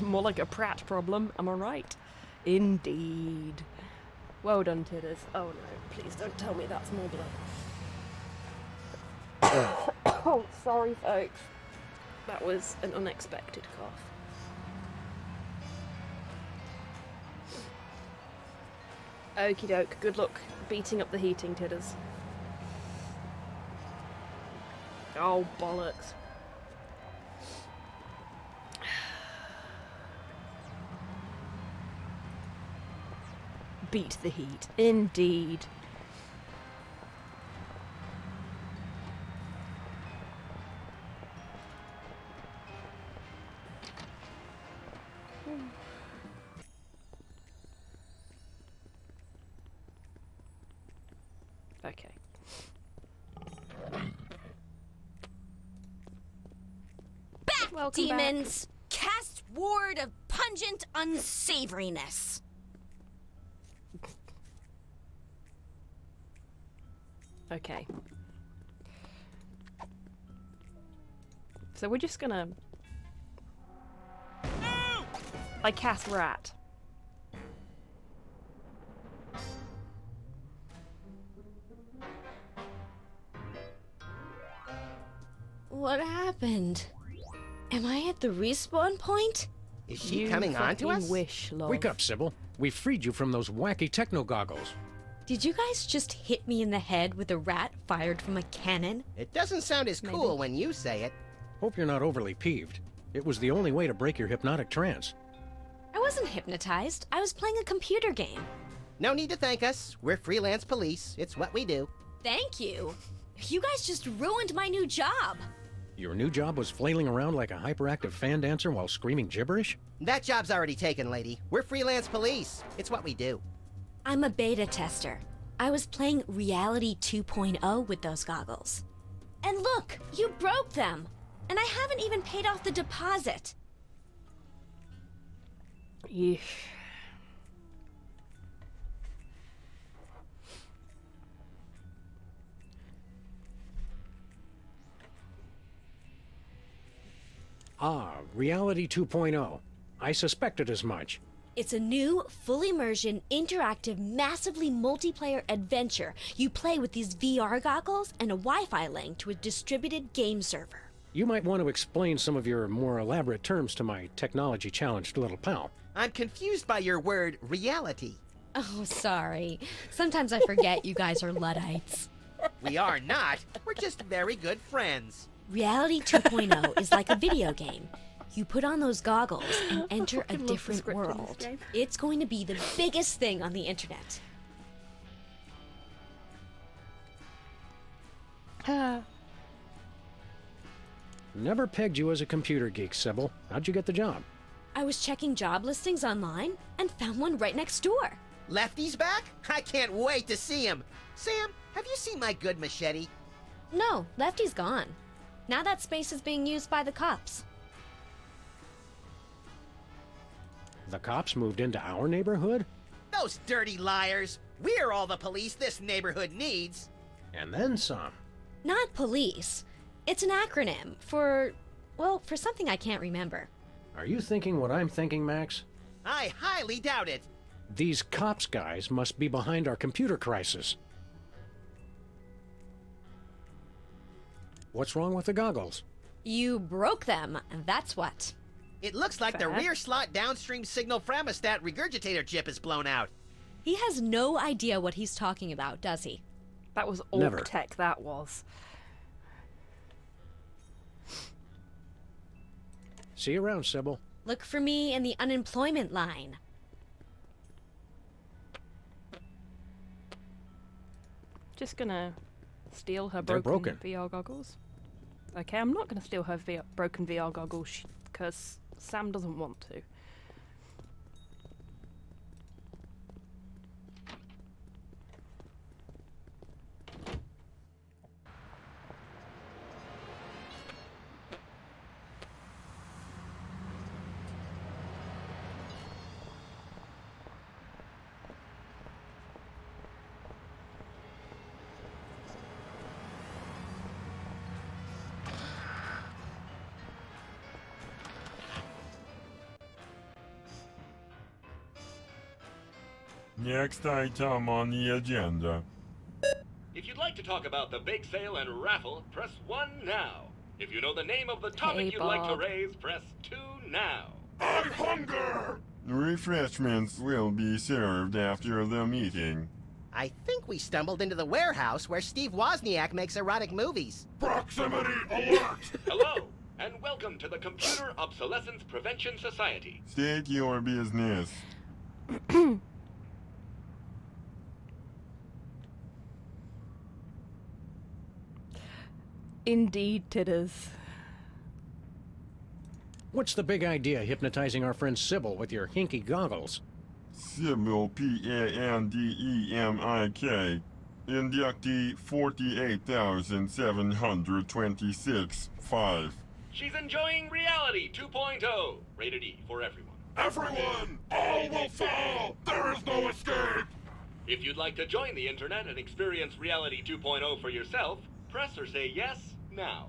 S1: More like a Pratt problem, am I right? Indeed. Well done, Tidders. Oh no, please don't tell me that's more blood. Oh, sorry, folks. That was an unexpected cough. Okie doke, good luck beating up the heating, Tidders. Oh, bollocks. Beat the heat, indeed. Okay.
S9: Back,
S1: Welcome
S9: demons! Cast ward of pungent unsavoriness.
S1: Okay. So we're just gonna... I cast rat.
S9: What happened? Am I at the respawn point?
S3: Is she
S1: You
S3: coming on to
S1: fucking
S3: us?
S1: wish, love.
S2: Wake up, Sybil. We freed you from those wacky techno goggles.
S9: Did you guys just hit me in the head with a rat fired from a cannon?
S3: It doesn't sound as cool
S1: Maybe.
S3: when you say it.
S2: Hope you're not overly peeved. It was the only way to break your hypnotic trance.
S9: I wasn't hypnotized. I was playing a computer game.
S3: No need to thank us. We're freelance police. It's what we do.
S9: Thank you. You guys just ruined my new job.
S2: Your new job was flailing around like a hyperactive fan dancer while screaming gibberish?
S3: That job's already taken, lady. We're freelance police. It's what we do.
S9: I'm a beta tester. I was playing Reality 2.0 with those goggles. And look, you broke them. And I haven't even paid off the deposit.
S1: Yeesh.
S2: Ah, Reality 2.0. I suspected as much.
S9: It's a new, full immersion, interactive, massively multiplayer adventure. You play with these VR goggles and a Wi-Fi link to a distributed game server.
S2: You might want to explain some of your more elaborate terms to my technology-challenged little pal.
S3: I'm confused by your word, reality.
S9: Oh, sorry. Sometimes I forget you guys are Luddites.
S3: We are not. We're just very good friends.
S9: Reality 2.0 is like a video game. You put on those goggles and enter a
S1: fucking love the
S9: different
S1: script in this
S9: world.
S1: game.
S9: It's going to be the biggest thing on the internet.
S2: Never pegged you as a computer geek, Sybil. How'd you get the job?
S9: I was checking job listings online and found one right next door.
S3: Lefty's back? I can't wait to see him. Sam, have you seen my good machete?
S9: No, Lefty's gone. Now that space is being used by the cops.
S2: The cops moved into our neighborhood?
S3: Those dirty liars. We're all the police this neighborhood needs.
S2: And then some.
S9: Not police. It's an acronym for, well, for something I can't remember.
S2: Are you thinking what I'm thinking, Max?
S3: I highly doubt it.
S2: These cops guys must be behind our computer crisis. What's wrong with the goggles?
S9: You broke them, that's what.
S3: It looks like the
S1: Fair.
S3: rear slot downstream signal thermostat regurgitator chip is blown out.
S9: He has no idea what he's talking about, does he?
S1: That was
S2: Never.
S1: orc tech, that was.
S2: See you around, Sybil.
S9: Look for me in the unemployment line.
S1: Just gonna steal her
S2: They're
S1: broken
S2: broken.
S1: VR goggles. Okay, I'm not gonna steal her broken VR goggles because Sam doesn't want to.
S10: Next item on the agenda.
S11: If you'd like to talk about the bake sale and raffle, press 1 now. If you know the name of the topic
S1: Hey,
S11: you'd like to
S1: Bob.
S11: raise, press 2 now.
S10: I hunger! Refreshments will be served after the meeting.
S3: I think we stumbled into the warehouse where Steve Wozniak makes erotic movies.
S10: Proximity alert!
S11: Hello, and welcome to the Computer Obsolescence Prevention Society.
S10: State your business.
S1: Indeed, titters.
S2: What's the big idea hypnotizing our friend Sybil with your hinky goggles?
S10: Sybil Pandemik. Inductee 48,726. 5.
S11: She's enjoying Reality 2.0, rated E for everyone.
S10: Everyone! All will fall! There is no escape!
S11: If you'd like to join the internet and experience Reality 2.0 for yourself, press or say yes now.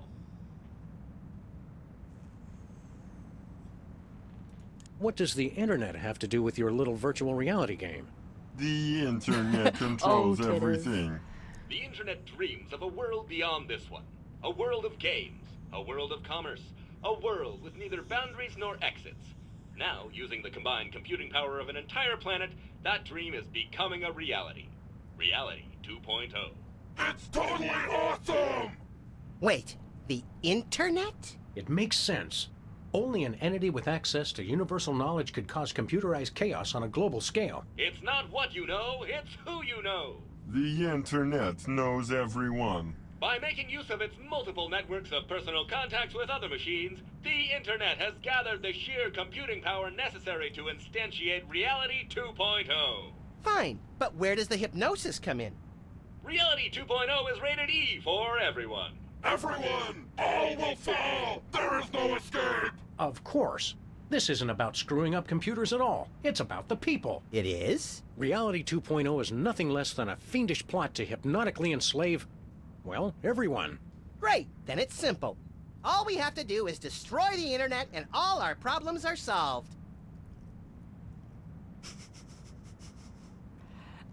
S2: What does the internet have to do with your little virtual reality game?
S10: The internet controls
S1: titters.
S10: everything.
S11: The internet dreams of a world beyond this one. A world of games, a world of commerce, a world with neither boundaries nor exits. Now, using the combined computing power of an entire planet, that dream is becoming a reality. Reality 2.0.
S10: It's totally awesome!
S3: Wait, the internet?
S2: It makes sense. Only an entity with access to universal knowledge could cause computerized chaos on a global scale.
S11: It's not what you know, it's who you know.
S10: The internet knows everyone.
S11: By making use of its multiple networks of personal contacts with other machines, the internet has gathered the sheer computing power necessary to instantiate Reality 2.0.
S3: Fine, but where does the hypnosis come in?
S11: Reality 2.0 is rated E for everyone.
S10: Everyone! All will fall! There is no escape!
S2: Of course. This isn't about screwing up computers at all. It's about the people.
S3: It is?
S2: Reality 2.0 is nothing less than a fiendish plot to hypnotically enslave, well, everyone.
S3: Great, then it's simple. All we have to do is destroy the internet and all our problems are solved.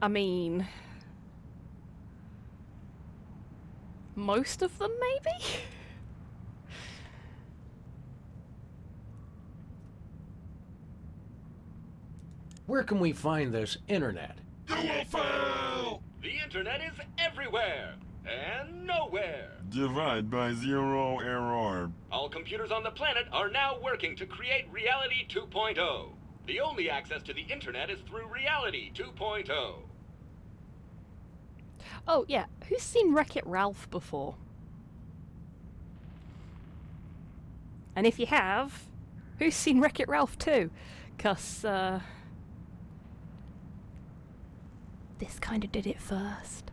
S1: I mean, most of them, maybe?
S2: Where can we find this internet?
S10: You will fail!
S11: The internet is everywhere. And nowhere.
S10: Divide by 0 error.
S11: All computers on the planet are now working to create Reality 2.0. The only access to the internet is through Reality 2.0.
S1: Oh, yeah. Who's seen Wreck-It Ralph before? And if you have, who's seen Wreck-It Ralph too? 'Cause, this kind of did it first.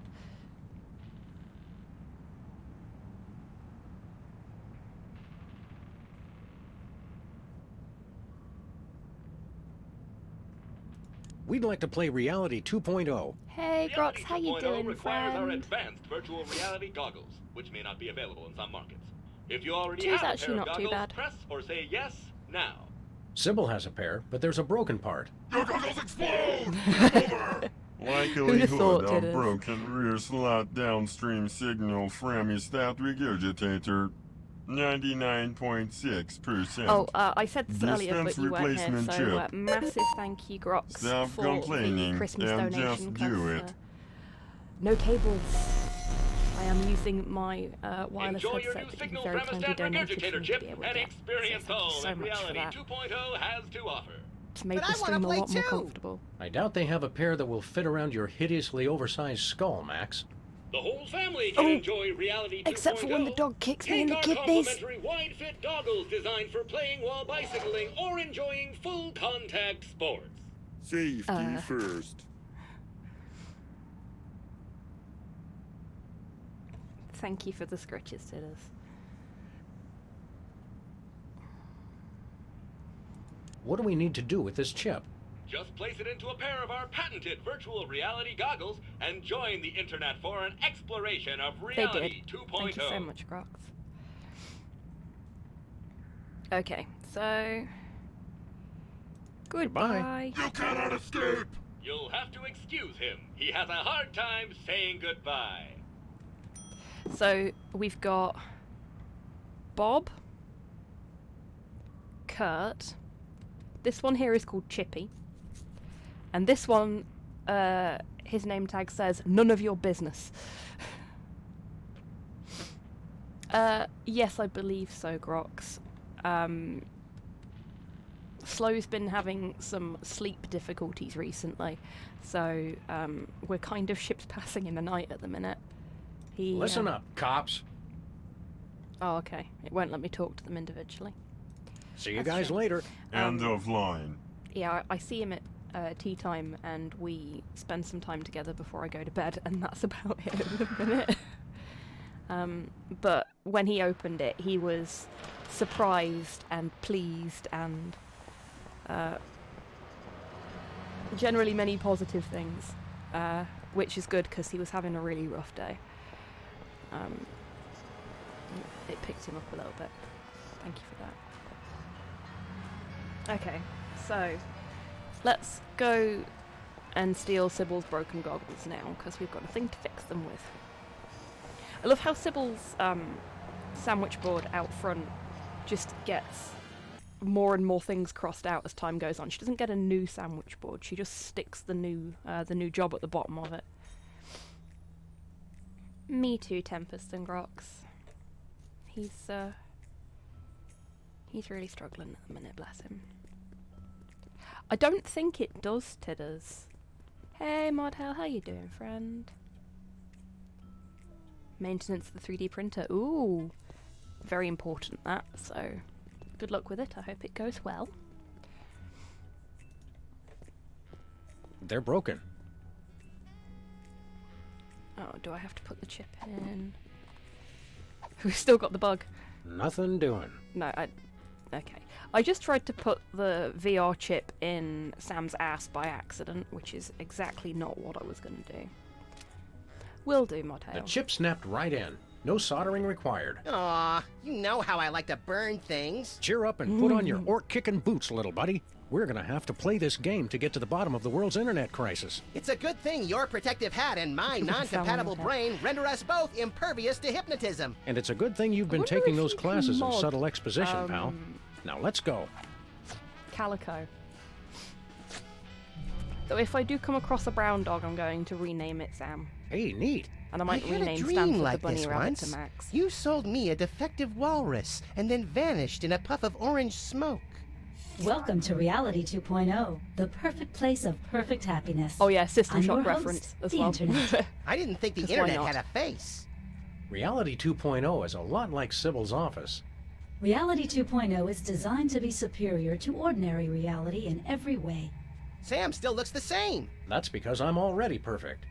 S2: We'd like to play Reality 2.0.
S1: Hey, Grox, how you doing,
S11: requires our
S1: friend?
S11: advanced virtual reality goggles, which may not be available in some markets. If you already
S1: Two's
S11: have a
S1: actually
S11: pair of
S1: not too
S11: goggles,
S1: bad.
S11: press or say yes now.
S2: Sybil has a pair, but there's a broken part.
S5: Your goggles explode! Over!
S10: Likelihood
S1: thought
S10: of
S1: it?
S10: broken rear slot downstream signal from a stat regurgitator. 99.6%.
S1: Oh, I said this earlier, but
S10: Dispense
S1: you weren't here,
S10: replacement
S1: so
S10: chip.
S1: massive thank you, Grox,
S10: Stop
S1: for
S10: complaining
S1: the Christmas
S10: and
S1: donation.
S10: just do
S1: 'cause,
S10: it.
S1: No cables. I am using my wireless
S11: Enjoy your
S1: headset
S11: new
S1: that you
S11: signal
S1: very kindly
S11: thermostat
S1: donated for
S11: regurgitator
S1: me to
S11: chip
S1: be able
S11: and
S1: to get.
S11: experience
S1: So thank you
S11: all
S1: so
S11: that
S1: much for
S11: Reality
S1: that.
S11: 2.0 has to offer.
S1: It's made
S3: But
S1: the
S3: I wanna
S1: stream a
S3: play
S1: lot more
S3: too.
S1: comfortable.
S2: I doubt they have a pair that will fit around your hideously oversized skull, Max.
S11: The whole family can enjoy Reality 2.0.
S1: Except for when the dog kicks me in
S11: Take
S1: the
S11: our
S1: kidneys.
S11: complimentary wide-fit goggles designed for playing while bicycling or enjoying full-contact sports.
S10: Safety first.
S1: Thank you for the scratches, Titters.
S2: What do we need to do with this chip?
S11: Just place it into a pair of our patented virtual reality goggles and join the internet for an exploration of
S1: They
S11: Reality
S1: did.
S11: 2.0.
S1: Thank you so much, Grox. Okay, so... Goodbye.
S5: You cannot escape!
S11: You'll have to excuse him. He has a hard time saying goodbye.
S1: So, we've got Bob, Kurt, this one here is called Chippy, and this one, his name tag says, none of your business. Yes, I believe so, Grox. Slow's been having some sleep difficulties recently, so we're kind of ships passing in the night at the minute.
S2: Listen up, cops.
S1: Oh, okay. It won't let me talk to them individually.
S2: See you guys later.
S10: End of line.
S1: Yeah, I see him at tea time, and we spend some time together before I go to bed, and that's about it at the minute. But when he opened it, he was surprised and pleased and generally many positive things, which is good because he was having a really rough day. It picked him up a little bit. Thank you for that. Okay, so let's go and steal Sybil's broken goggles now, because we've got a thing to fix them with. I love how Sybil's sandwich board out front just gets more and more things crossed out as time goes on. She doesn't get a new sandwich board, she just sticks the new job at the bottom of it. Me too, Tempest and Grox. He's really struggling at the minute, bless him. I don't think it does, Tidders. Hey, Modhell, how you doing, friend? Maintenance of the 3D printer. Ooh, very important that, so good luck with it. I hope it goes well.
S2: They're broken.
S1: Oh, do I have to put the chip in? We've still got the bug.
S2: Nothing doing.
S1: No, okay. I just tried to put the VR chip in Sam's ass by accident, which is exactly not what I was going to do. Will do, Modhale.
S2: The chip snapped right in. No soldering required.
S3: Aw, you know how I like to burn things.
S2: Cheer up and put on your orc-kicking boots, little buddy. We're gonna have to play this game to get to the bottom of the world's internet crisis.
S3: It's a good thing your protective hat and my non-compatible brain render us both impervious to hypnotism.
S2: And it's a good thing you've been
S1: wonder
S2: taking
S1: if
S2: those
S1: you can
S2: classes in
S1: mod,
S2: subtle exposition, pal. Now let's go.
S1: Calico. Though if I do come across a brown dog, I'm going to rename it Sam.
S2: Hey, neat.
S1: And I might
S3: had a
S1: rename
S3: dream
S1: Stanford
S3: like
S1: the bunny
S3: this
S1: rabbit
S3: once.
S1: to Max.
S3: You sold me a defective walrus and then vanished in a puff of orange smoke.
S12: Welcome to Reality 2.0, the perfect place of perfect happiness.
S1: Oh yeah, System
S12: I'm
S1: Shock
S12: your
S1: reference
S12: host,
S1: as
S12: the
S1: well.
S12: Internet.
S3: I didn't think the
S1: 'Cause why
S3: internet
S1: not?
S3: had a face.
S2: Reality 2.0 is a lot like Sybil's office.
S12: Reality 2.0 is designed to be superior to ordinary reality in every way.
S3: Sam still looks the same.
S2: That's because I'm already perfect.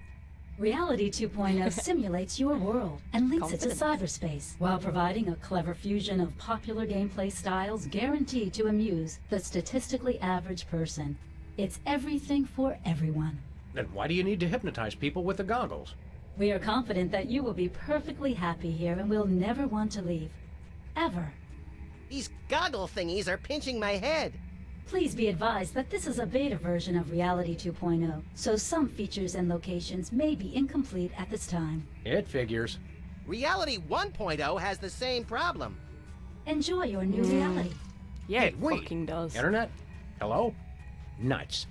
S12: Reality 2.0 simulates your world and links it to
S1: Confident.
S12: cyberspace, while providing a clever fusion of popular gameplay styles guaranteed to amuse the statistically average person. It's everything for everyone.
S2: Then why do you need to hypnotize people with the goggles?
S12: We are confident that you will be perfectly happy here and will never want to leave. Ever.
S3: These goggle thingies are pinching my head.
S12: Please be advised that this is a beta version of Reality 2.0, so some features and locations may be incomplete at this time.
S2: It figures.
S3: Reality 1.0 has the same problem.
S12: Enjoy your new reality.
S1: Yeah,
S2: Hey,
S1: it
S2: wait.
S1: fucking does.
S2: Internet? Hello? Nuts.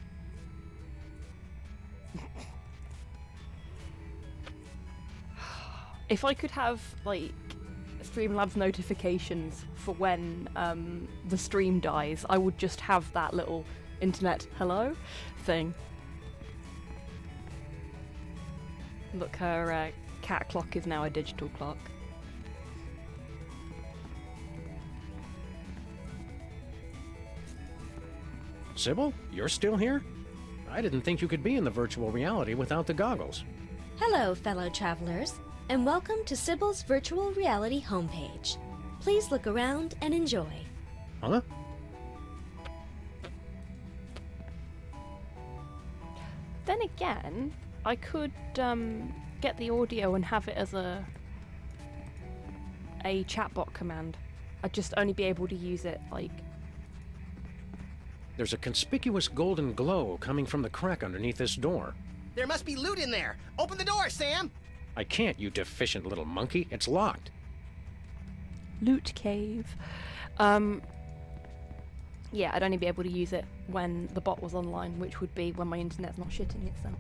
S1: If I could have, like, Streamlabs notifications for when the stream dies, I would just have that little internet hello thing. Look, her cat clock is now a digital clock.
S2: Sybil, you're still here? I didn't think you could be in the virtual reality without the goggles.
S9: Hello, fellow travelers, and welcome to Sybil's virtual reality homepage. Please look around and enjoy.
S2: Huh?
S1: Then again, I could get the audio and have it as a chatbot command. I'd just only be able to use it, like...
S2: There's a conspicuous golden glow coming from the crack underneath this door.
S3: There must be loot in there. Open the door, Sam.
S2: I can't, you deficient little monkey. It's locked.
S1: Loot cave. Yeah, I'd only be able to use it when the bot was online, which would be when my internet's not shitting itself.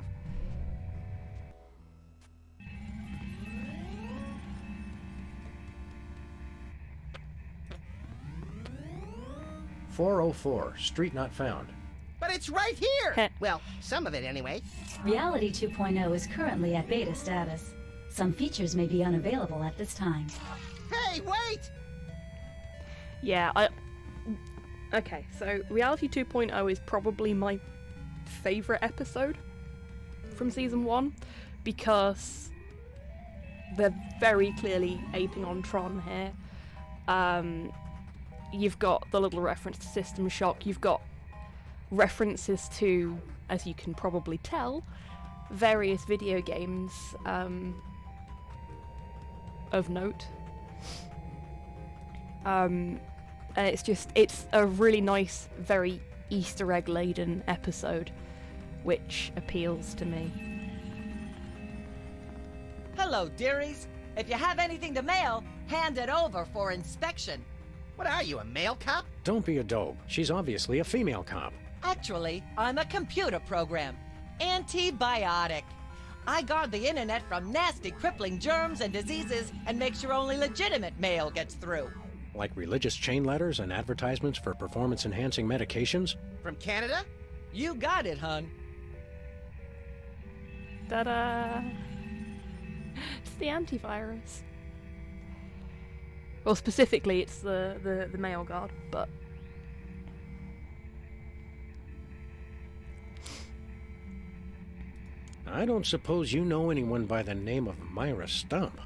S2: .404, street not found.
S3: But it's right here. Well, some of it anyway.
S12: Reality 2.0 is currently at beta status. Some features may be unavailable at this time.
S3: Hey, wait!
S1: Yeah, Okay, so Reality 2.0 is probably my favourite episode from Season 1, because they're very clearly aping on Tron here. You've got the little reference to System Shock, you've got references to, as you can probably tell, various video games of note. And it's a really nice, very Easter egg laden episode, which appeals to me.
S13: Hello, dearies. If you have anything to mail, hand it over for inspection.
S3: What are you, a male cop?
S2: Don't be a dope. She's obviously a female cop.
S13: Actually, I'm a computer program. Antibiotic. I guard the internet from nasty, crippling germs and diseases and make sure only legitimate mail gets through.
S2: Like religious chain letters and advertisements for performance-enhancing medications?
S3: From Canada?
S13: You got it, hun.
S1: Ta-da! It's the antivirus. Well, specifically, it's the mail guard, but...
S2: I don't suppose you know anyone by the name of Myra Stump.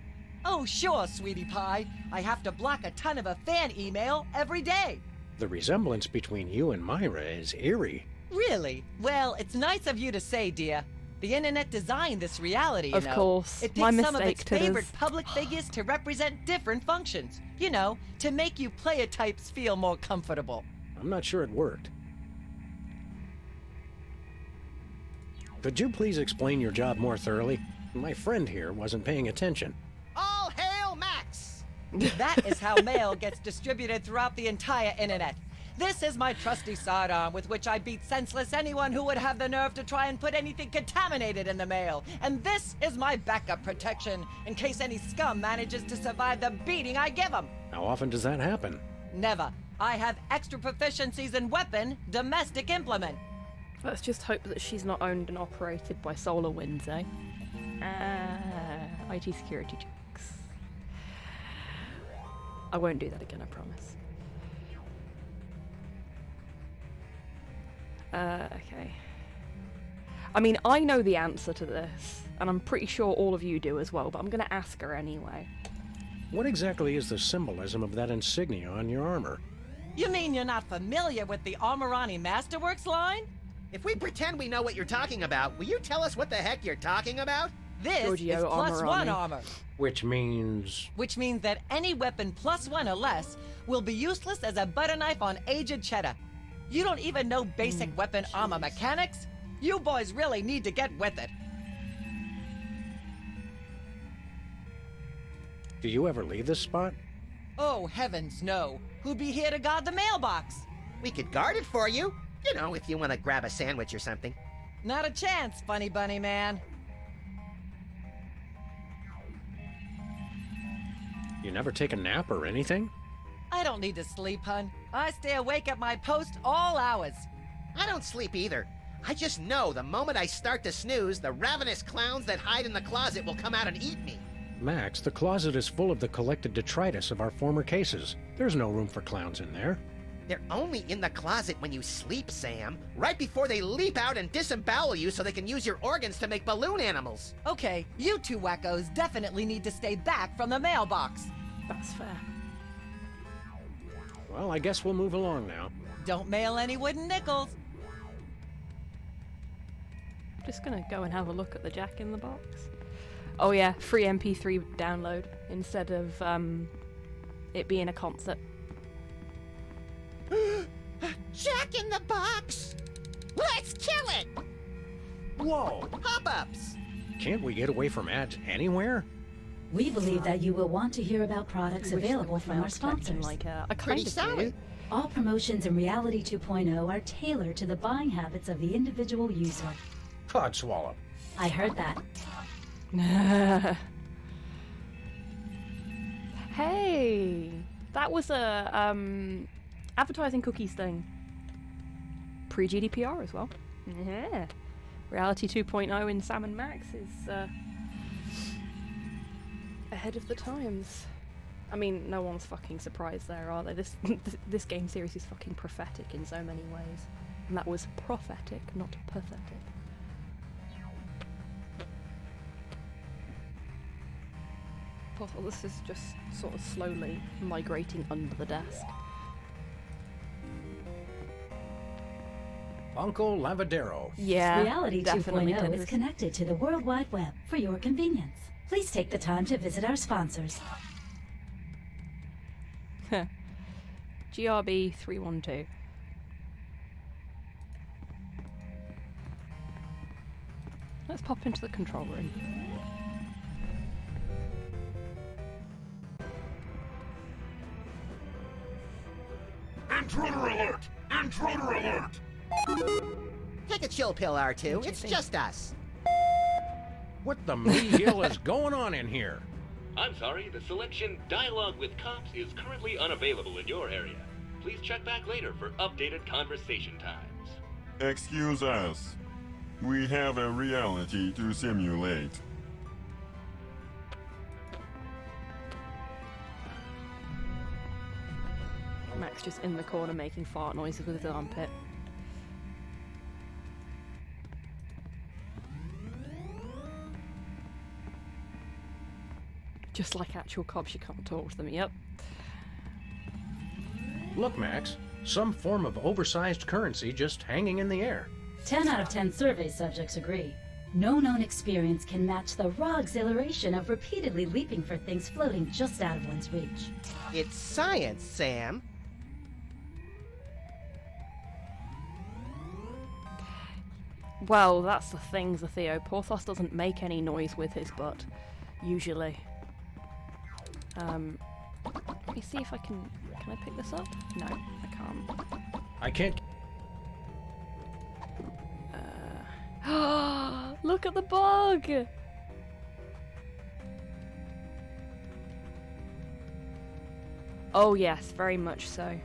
S13: Oh, sure, sweetie pie. I have to block a ton of a fan email every day.
S2: The resemblance between you and Myra is eerie.
S13: Really? Well, it's nice of you to say, dear. The internet designed this reality, you
S1: Of
S13: know.
S1: course.
S13: It
S1: My
S13: picks some of
S1: mistake,
S13: its
S1: Tidders.
S13: favorite public figures to represent different functions. You know, to make you player types feel more comfortable.
S2: I'm not sure it worked. Could you please explain your job more thoroughly? My friend here wasn't paying attention.
S3: All hail Max!
S13: That is how mail gets distributed throughout the entire internet. This is my trusty sidearm with which I beat senseless anyone who would have the nerve to try and put anything contaminated in the mail. And this is my backup protection in case any scum manages to survive the beating I give them.
S2: How often does that happen?
S13: Never. I have extra proficiencies in weapon, domestic implement.
S1: Let's just hope that she's not owned and operated by Solar Winds, eh? IT security checks. I won't do that again, I promise. Okay. I mean, I know the answer to this, and I'm pretty sure all of you do as well, but I'm gonna ask her anyway.
S2: What exactly is the symbolism of that insignia on your armor?
S13: You mean you're not familiar with the Armorani Masterworks line?
S3: If we pretend we know what you're talking about, will you tell us what the heck you're talking about?
S13: This
S1: Giorgio
S13: is +1
S1: Armorani.
S13: armor.
S2: Which means...
S13: Which means that any weapon +1 or less will be useless as a butter knife on aged cheddar. You don't even know basic weapon armor mechanics? You boys really need to get with it.
S2: Do you ever leave this spot?
S13: Oh, heavens no. Who'd be here to guard the mailbox?
S3: We could guard it for you. You know, if you want to grab a sandwich or something.
S13: Not a chance, funny bunny man.
S2: You never take a nap or anything?
S13: I don't need to sleep, hun. I stay awake at my post all hours.
S3: I don't sleep either. I just know the moment I start to snooze, the ravenous clowns that hide in the closet will come out and eat me.
S2: Max, the closet is full of the collected detritus of our former cases. There's no room for clowns in there.
S3: They're only in the closet when you sleep, Sam. Right before they leap out and disembowel you so they can use your organs to make balloon animals.
S13: Okay, you two wackos definitely need to stay back from the mailbox.
S1: That's fair.
S2: Well, I guess we'll move along now.
S13: Don't mail any wooden nickels.
S1: Just gonna go and have a look at the Jack in the Box. Oh yeah, free MP3 download instead of it being a concert.
S3: Jack in the Box! Let's kill it!
S2: Whoa!
S3: Pop-ups!
S2: Can't we get away from ads anywhere?
S12: We believe that you will want to hear about products available from our sponsors.
S1: Like I kind
S3: Pretty
S1: of
S3: solid.
S1: do.
S12: All promotions in Reality 2.0 are tailored to the buying habits of the individual user.
S2: Codswallop.
S12: I heard that.
S1: Hey, that was a advertising cookies thing. Pre-GDPR as well. Yeah. Reality 2.0 in Sam and Max is ahead of the times. I mean, no one's fucking surprised there, are they? This game series is fucking prophetic in so many ways. And that was prophetic, not pathetic. Well, this is just sort of slowly migrating under the desk.
S2: Banco Lavadero.
S1: Yeah,
S12: Reality
S1: definitely
S12: 2.0 is
S1: did.
S12: connected to the World Wide Web for your convenience. Please take the time to visit our sponsors.
S1: GRB 312. Let's pop into the control room.
S5: Intruder alert! Intruder alert!
S3: Take a chill pill, R2. It's just us.
S2: What the me-hill is going on in here?
S11: I'm sorry, the selection Dialogue with Cops is currently unavailable in your area. Please check back later for updated conversation times.
S10: Excuse us. We have a reality to simulate.
S1: Max just in the corner making fart noises with his armpit. Just like actual cops, you can't talk to them, yep.
S2: Look, Max. Some form of oversized currency just hanging in the air.
S12: 10 out of 10 survey subjects agree. No known experience can match the raw exhilaration of repeatedly leaping for things floating just out of one's reach.
S3: It's science, Sam.
S1: Well, that's the thing, Theo. Porthos doesn't make any noise with his butt, usually. Let me see if I can I pick this up? No, I can't.
S2: I can't...
S1: Look at the bug! Oh yes, very much so.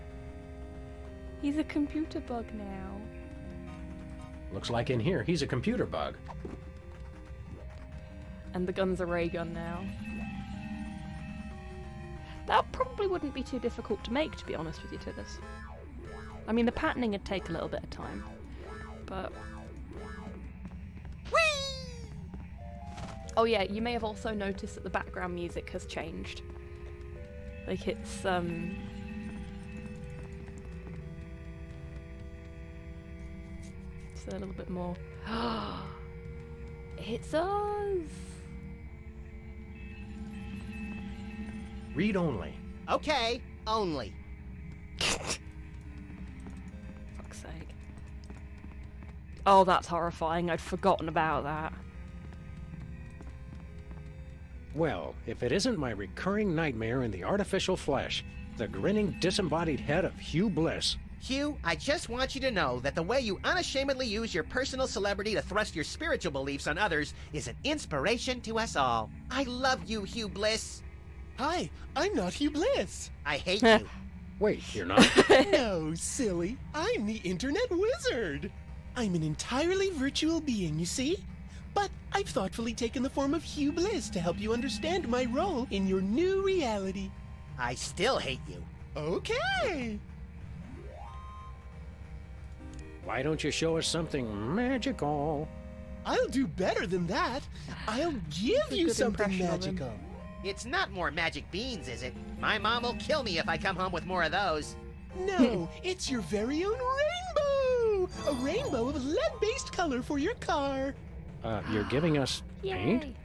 S1: He's a computer bug now.
S2: Looks like in here he's a computer bug.
S1: And the gun's a ray gun now. That probably wouldn't be too difficult to make, to be honest with you, Titus. I mean, the patterning would take a little bit of time, but... Whee! Oh yeah, you may have also noticed that the background music has changed. Like it's a little bit more. It's us!
S2: Read only.
S3: Okay, only.
S1: Fuck's sake. Oh, that's horrifying. I'd forgotten about that.
S2: Well, if it isn't my recurring nightmare in the artificial flesh, the grinning, disembodied head of Hugh Bliss.
S3: Hugh, I just want you to know that the way you unashamedly use your personal celebrity to thrust your spiritual beliefs on others is an inspiration to us all. I love you, Hugh Bliss.
S14: Hi, I'm not Hugh Bliss.
S3: I hate you.
S2: Wait, you're not?
S14: No, silly. I'm the Internet Wizard. I'm an entirely virtual being, you see? But I've thoughtfully taken the form of Hugh Bliss to help you understand my role in your new reality.
S3: I still hate you.
S14: Okay.
S2: Why don't you show us something magical?
S14: I'll do better than that. I'll give you something magical.
S3: It's not more magic beans, is it? My mom will kill me if I come home with more of those.
S14: No, it's your very own rainbow! A rainbow of lead-based color for your car.
S2: You're giving us paint?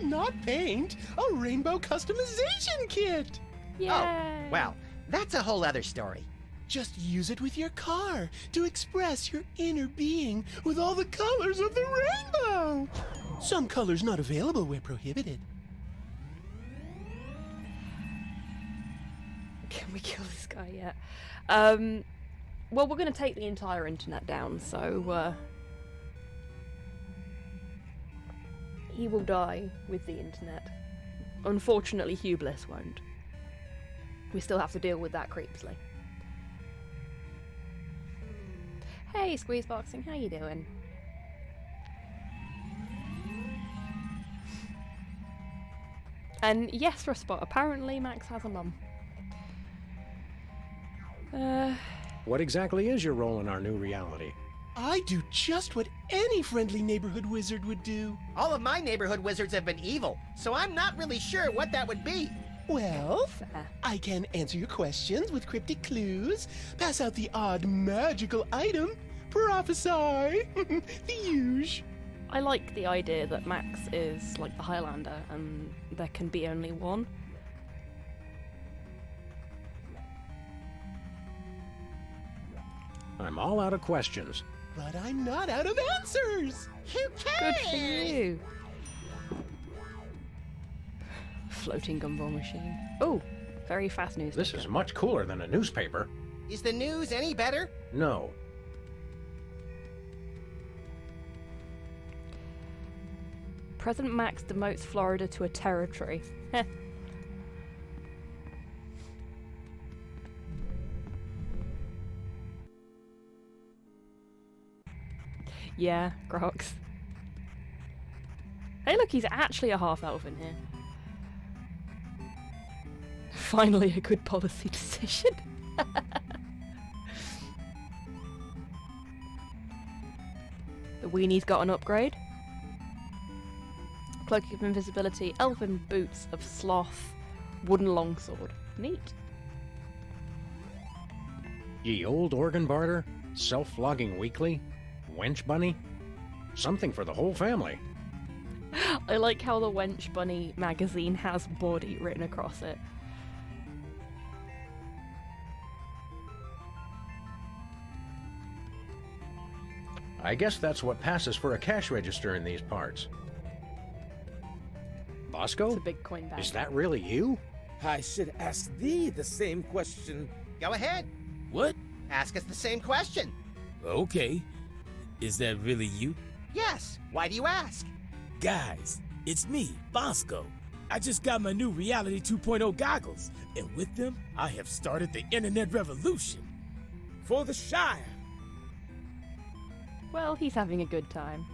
S14: Not paint. A rainbow customization kit.
S1: Yay.
S3: Oh, well, that's a whole other story.
S14: Just use it with your car to express your inner being with all the colors of the rainbow. Some colors not available where prohibited.
S1: Can we kill this guy yet? Well, we're going to take the entire internet down, so he will die with the internet. Unfortunately, Hugh Bliss won't. We still have to deal with that creepsly. Hey, Squeezeboxing, how you doing? And yes, Ruspot, apparently Max has a mum.
S2: What exactly is your role in our new reality?
S14: I do just what any friendly neighborhood wizard would do.
S3: All of my neighborhood wizards have been evil, so I'm not really sure what that would be.
S14: Well, I can answer your questions with cryptic clues, pass out the odd magical item, prophesy, the huge.
S1: I like the idea that Max is like the Highlander and there can be only one.
S2: I'm all out of questions.
S14: But I'm not out of answers.
S3: Who cares?
S1: Good for you. Floating gumball machine. Oh, very fast news.
S2: This is much cooler than a newspaper.
S3: Is the news any better?
S2: No.
S1: President Max demotes Florida to a territory. Yeah, Grox. Hey look, he's actually a half-elf in here. Finally a good policy decision. The weenie's got an upgrade. Cloak of invisibility, elven boots of sloth, wooden longsword. Neat.
S2: Ye old organ barter, self-flogging weekly, wench bunny, something for the whole family.
S1: I like how the Wench Bunny magazine has body written across it.
S2: I guess that's what passes for a cash register in these parts. Bosco?
S1: It's a big coin bag.
S2: Is that really you?
S7: I should ask thee the same question.
S3: Go ahead.
S7: What?
S3: Ask us the same question.
S7: Okay. Is that really you?
S3: Yes. Why do you ask?
S7: Guys, it's me, Bosco. I just got my new Reality 2.0 goggles, and with them, I have started the internet revolution. For the Shire.
S15: Well, he's having a good time.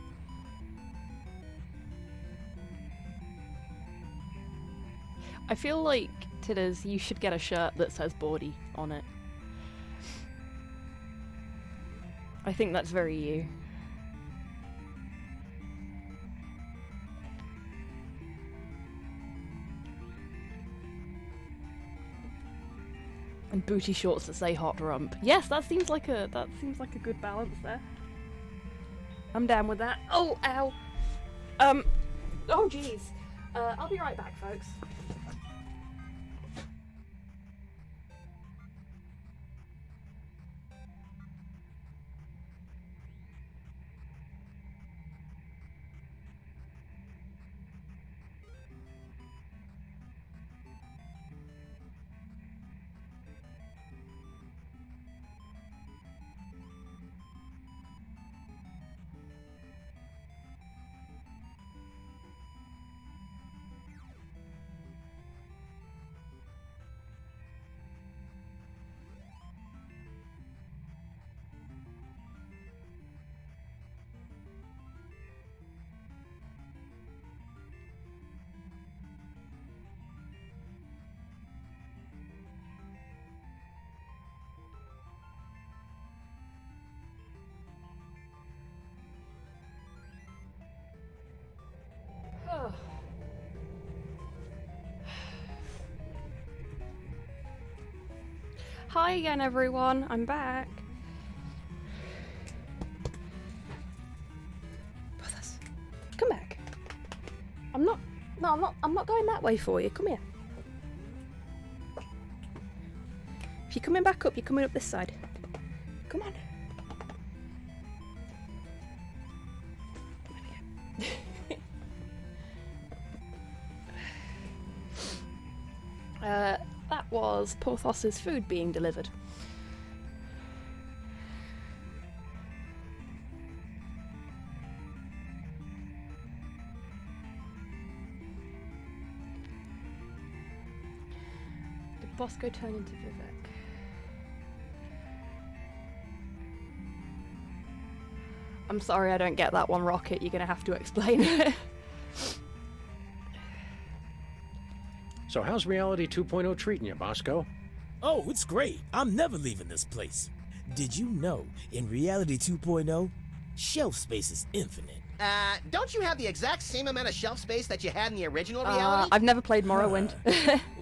S15: I feel like, Tidders, you should get a shirt that says Bordy on it. I think that's very you. And booty shorts that say hot rump. Yes, that seems like a good balance there. I'm down with that. Oh, ow. Oh jeez. I'll be right back, folks. Hi again, everyone. I'm back. Brothers, come back. I'm not going that way for you. Come here. If you're coming back up, you're coming up this side. Come on. That was Porthos's food being delivered. Did Bosco turn into Vivek? I'm sorry, I don't get that one, Rocket. You're gonna have to explain it.
S2: So how's Reality 2.0 treating you, Bosco?
S7: Oh, it's great. I'm never leaving this place. Did you know, in Reality 2.0, shelf space is infinite?
S3: Don't you have the exact same amount of shelf space that you had in the original Reality?
S15: I've never played Morrowind.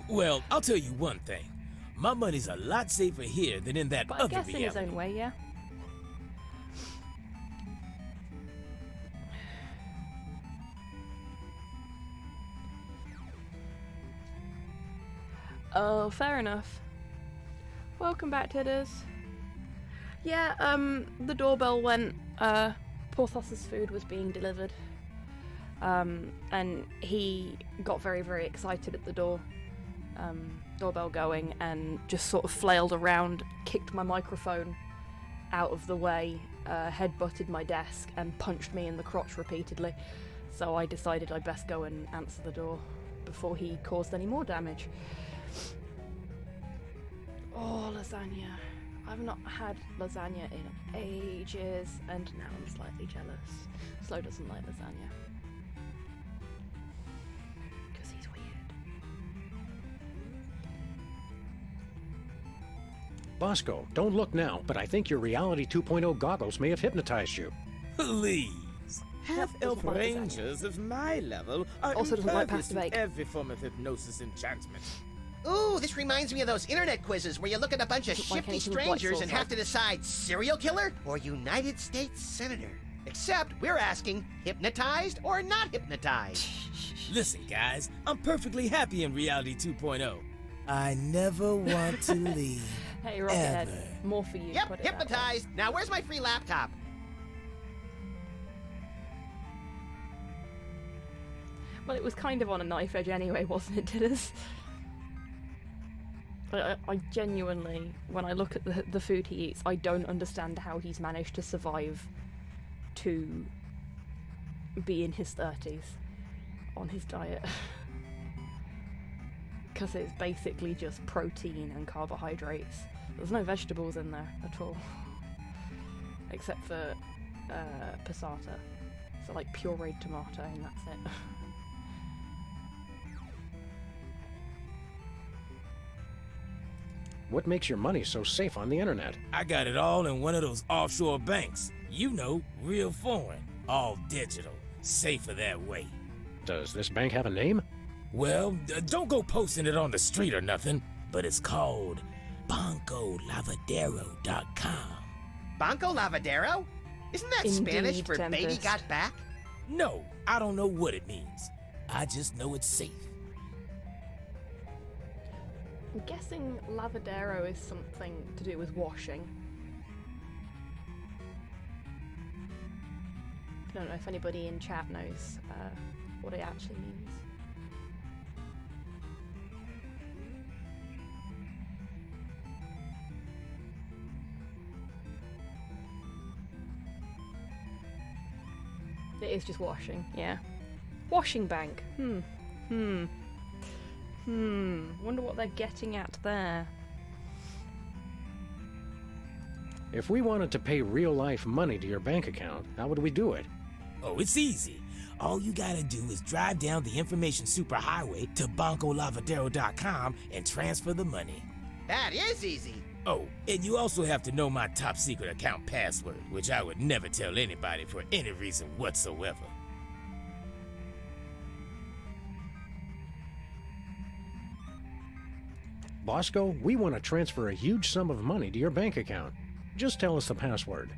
S7: Well, I'll tell you one thing. My money's a lot safer here than in that
S15: But
S7: other
S15: I guess in his
S7: reality.
S15: own way, yeah. Oh, fair enough. Welcome back, Tidders. Yeah, the doorbell went. Porthos's food was being delivered. And he got very, very excited at the doorbell going, and just sort of flailed around, kicked my microphone out of the way, headbutted my desk, and punched me in the crotch repeatedly. So I decided I'd best go and answer the door before he caused any more damage. Oh, lasagna. I've not had lasagna in ages, and now I'm slightly jealous. Slow doesn't like lasagna. Because he's weird.
S2: Bosco, don't look now, but I think your Reality 2.0 goggles may have hypnotized you.
S7: Please.
S1: Doesn't
S7: Half-elf
S1: like lasagna.
S7: rangers of my level are
S1: Also doesn't like
S7: impervious
S1: pasta
S7: to
S1: bake.
S7: every form of hypnosis enchantment.
S3: Ooh, this reminds me of those internet quizzes where you look at a bunch of
S1: Doesn't like
S3: shifty
S1: anything with white
S3: strangers
S1: sauce
S3: and
S1: on.
S3: have to decide serial killer or United States Senator. Except we're asking hypnotized or not hypnotized.
S7: Listen, guys, I'm perfectly happy in Reality 2.0. I never want to leave.
S1: Hey, Rockhead.
S7: Ever.
S1: More for you.
S3: Yep,
S1: put it that way.
S3: hypnotized. Now where's my free laptop?
S1: Well, it was kind of on a knife edge anyway, wasn't it, Tidders?
S15: I genuinely, when I look at the food he eats, I don't understand how he's managed to survive to be in his 30s on his diet. Because it's basically just protein and carbohydrates. There's no vegetables in there at all. Except for passata. So like pureed tomato and that's it.
S2: What makes your money so safe on the internet?
S7: I got it all in one of those offshore banks. You know, real foreign, all digital, safer that way.
S2: Does this bank have a name?
S7: Well, don't go posting it on the street or nothing, but it's called BancoLavadero.com.
S3: Banco Lavadero? Isn't that Spanish for baby
S15: Tempest.
S3: got back?
S7: No, I don't know what it means. I just know it's safe.
S15: I'm guessing lavadero is something to do with washing. I don't know if anybody in chat knows what it actually means. It is just washing, yeah. Washing bank. Wonder what they're getting at there.
S2: If we wanted to pay real-life money to your bank account, how would we do it?
S7: Oh, it's easy. All you gotta do is drive down the information superhighway to BancoLavadero.com and transfer the money.
S3: That is easy.
S7: Oh, and you also have to know my top secret account password, which I would never tell anybody for any reason whatsoever.
S2: Bosco, we want to transfer a huge sum of money to your bank account. Just tell us the password.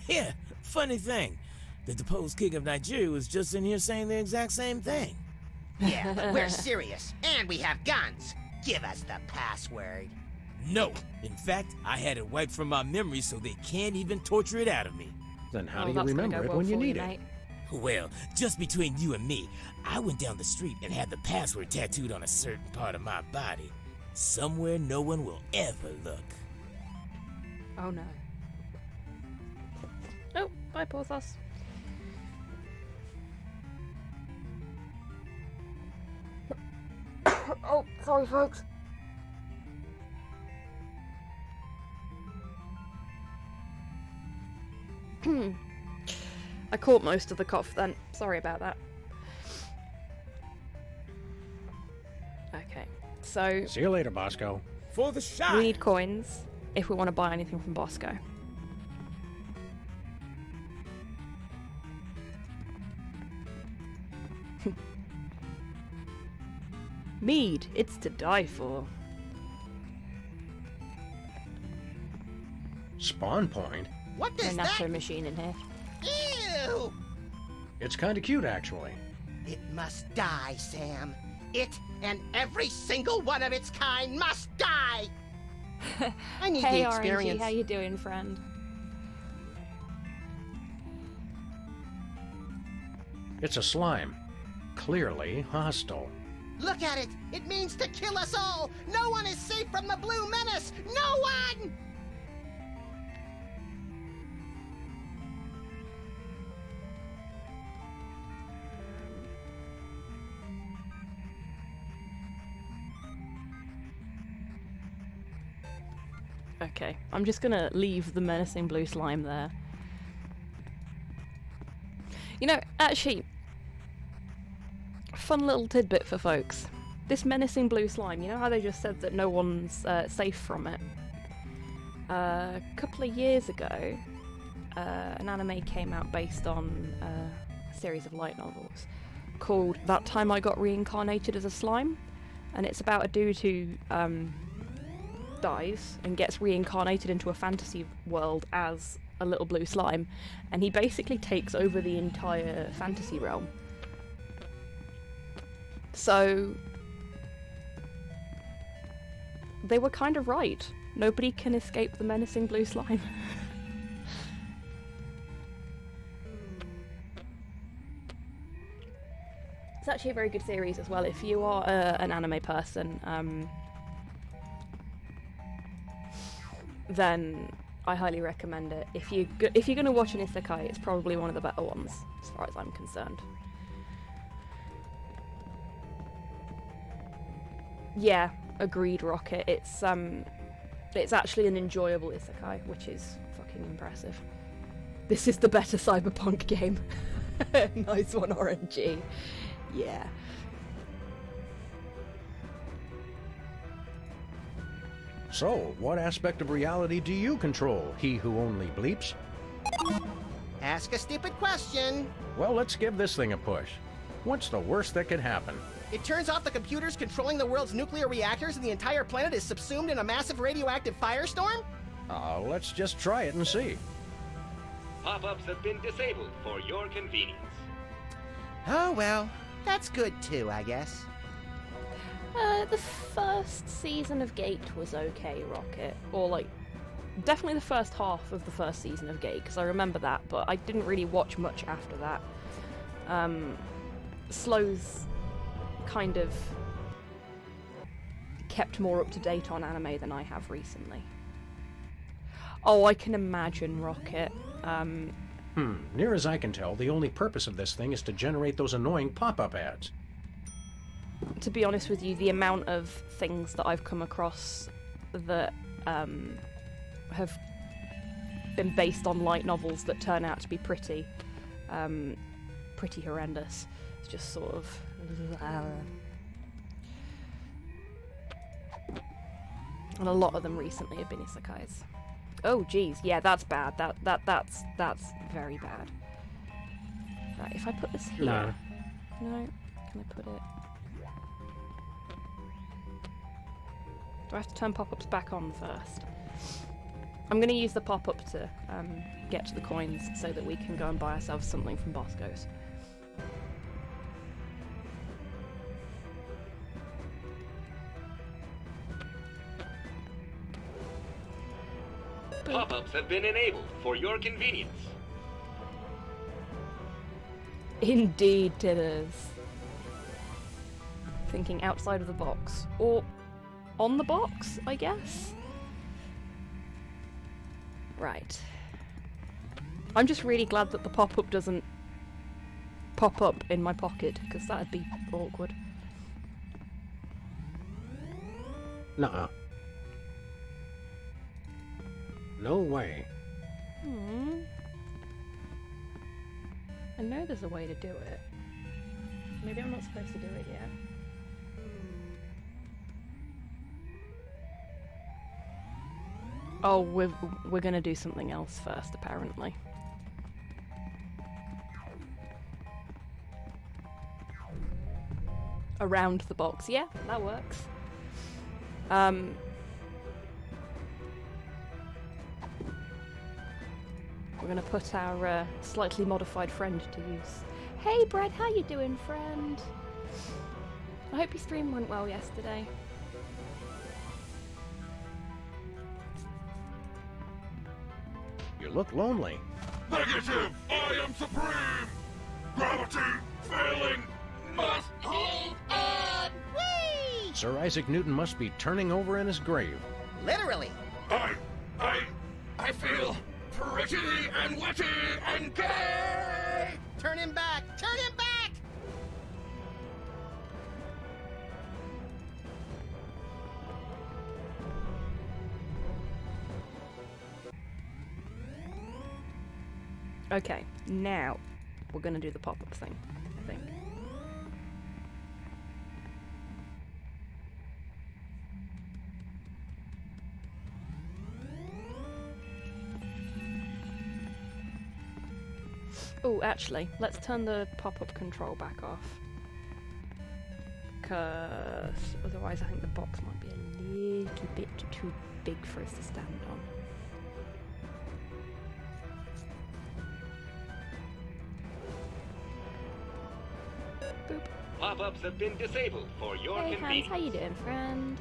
S7: Yeah, funny thing. The deposed king of Nigeria was just in here saying the exact same thing.
S3: Yeah, but we're serious, and we have guns. Give us the password.
S7: No. In fact, I had it wiped from my memory so they can't even torture it out of me.
S2: Then how do you remember it when you need it?
S7: Well, just between you and me, I went down the street and had the password tattooed on a certain part of my body. Somewhere no one will ever look.
S15: Oh no. Oh, bye, Porthos. Oh, sorry, folks. I caught most of the cough then. Sorry about that. Okay, so...
S2: See you later, Bosco.
S7: For the shot!
S15: We need coins if we want to buy anything from Bosco. Mead, it's to die for.
S2: Spawn point?
S3: What
S15: A
S3: does that...
S15: nacho machine in here.
S3: Ew!
S2: It's kind of cute, actually.
S3: It must die, Sam. It and every single one of its kind must die! I need
S15: Hey,
S3: the experience.
S15: RNG, how you doing, friend?
S2: It's a slime. Clearly hostile.
S3: Look at it! It means to kill us all! No one is safe from the Blue Menace! No one!
S15: Okay, I'm just gonna leave the menacing blue slime there. You know, actually, fun little tidbit for folks. This menacing blue slime, you know how they just said that no one's safe from it? A couple of years ago, an anime came out based on a series of light novels called That Time I Got Reincarnated as a Slime, and it's about a dude who dies and gets reincarnated into a fantasy world as a little blue slime, and he basically takes over the entire fantasy realm. So they were kind of right. Nobody can escape the menacing blue slime. It's actually a very good series as well. If you are an anime person, then I highly recommend it. If you're going to watch an isekai, it's probably one of the better ones, as far as I'm concerned. Yeah, agreed, Rocket. It's actually an enjoyable isekai, which is fucking impressive. This is the better Cyberpunk game. Nice one, RNG. Yeah.
S2: So, what aspect of reality do you control, he who only bleeps?
S3: Ask a stupid question.
S2: Well, let's give this thing a push. What's the worst that could happen?
S3: It turns off the computers controlling the world's nuclear reactors and the entire planet is subsumed in a massive radioactive firestorm?
S2: Let's just try it and see.
S11: Pop-ups have been disabled for your convenience.
S3: Oh well, that's good too, I guess.
S15: The first season of Gate was okay, Rocket. Or, like, definitely the first half of the first season of Gate, because I remember that, but I didn't really watch much after that. Slow's kind of kept more up to date on anime than I have recently. Oh, I can imagine, Rocket.
S2: Near as I can tell, the only purpose of this thing is to generate those annoying pop-up ads.
S15: To be honest with you, the amount of things that I've come across that have been based on light novels that turn out to be pretty horrendous. It's just sort of... And a lot of them recently have been isekais. Oh, geez, yeah, that's bad. That's very bad. Right, if I put this here...
S2: No.
S15: No? Can I put it... Do I have to turn pop-ups back on first? I'm going to use the pop-up to get to the coins so that we can go and buy ourselves something from Bosco's.
S11: Pop-ups have been enabled for your convenience.
S15: Indeed it is. Thinking outside of the box. Or on the box, I guess? Right. I'm just really glad that the pop-up doesn't pop up in my pocket, because that'd be awkward.
S2: Nuh-uh. No way.
S15: I know there's a way to do it. Maybe I'm not supposed to do it yet. Oh, we're gonna do something else first, apparently. Around the box. Yeah, that works. We're gonna put our slightly modified friend to use. Hey Brett, how you doing, friend? I hope your stream went well yesterday.
S2: You look lonely.
S5: Negative! I am supreme! Gravity failing must hold on!
S3: Whee!
S2: Sir Isaac Newton must be turning over in his grave.
S3: Literally.
S5: I feel pretty and witty and gay!
S3: Turn him back! Turn him back!
S15: Okay, now we're gonna do the pop-up thing, I think. Oh, actually, let's turn the pop-up control back off. Because otherwise I think the box might be a little bit too big for us to stand on. Boop.
S11: Pop-ups have been disabled for your
S15: Hey
S11: convenience.
S15: Hans, how you doing, friend?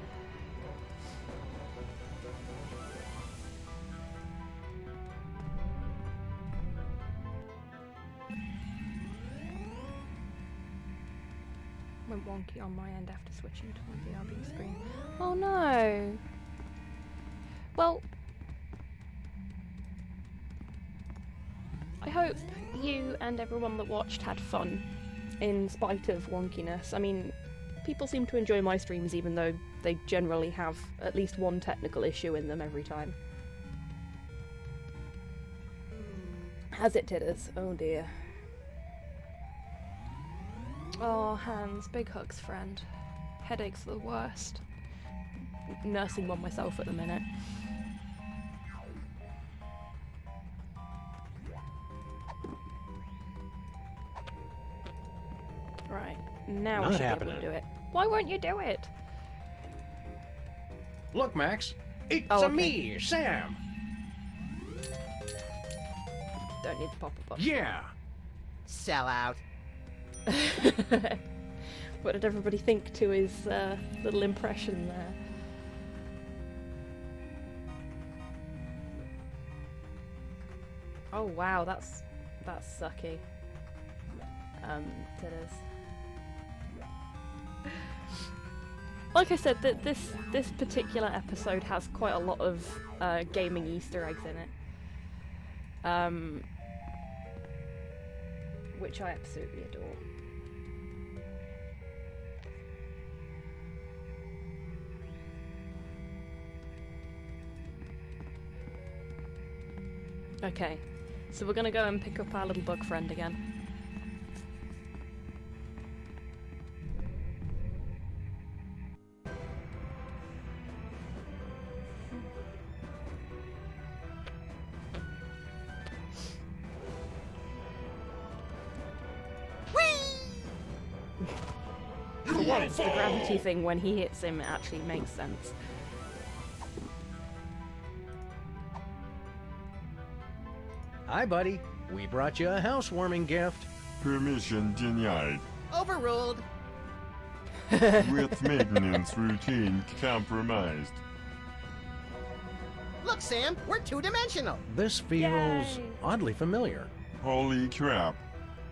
S15: Went wonky on my end after switching to my BRB screen. Oh no! Well, hope you and everyone that watched had fun, in spite of wonkiness. I mean, people seem to enjoy my streams even though they generally have at least one technical issue in them every time. Has it, titters? Oh dear. Oh, Hans, big hugs, friend. Headaches are the worst. Nursing one myself at the minute. Right, now I should be able to do it. Why won't you do it?
S2: Look, Max. It's me, Sam.
S15: Don't need the pop-up.
S2: Yeah.
S3: Sell out.
S15: What did everybody think to his little impression there? Oh wow, that's sucky. Titters. Like I said, this particular episode has quite a lot of gaming Easter eggs in it, which I absolutely adore. Okay, so we're gonna go and pick up our little bug friend again. For once, the gravity thing when he hits him actually makes sense.
S2: Hi, buddy. We brought you a housewarming gift.
S10: Permission denied.
S3: Overruled.
S10: With maintenance routine compromised.
S3: Look, Sam, we're two-dimensional.
S2: This feels oddly familiar.
S10: Holy crap.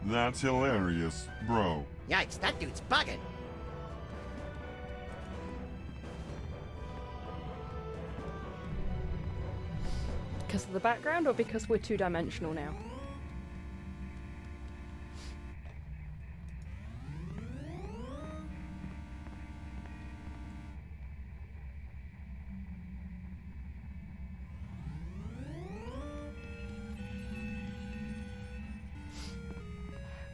S10: That's hilarious, bro.
S3: Yikes, that dude's bugging.
S15: Because of the background or because we're two-dimensional now?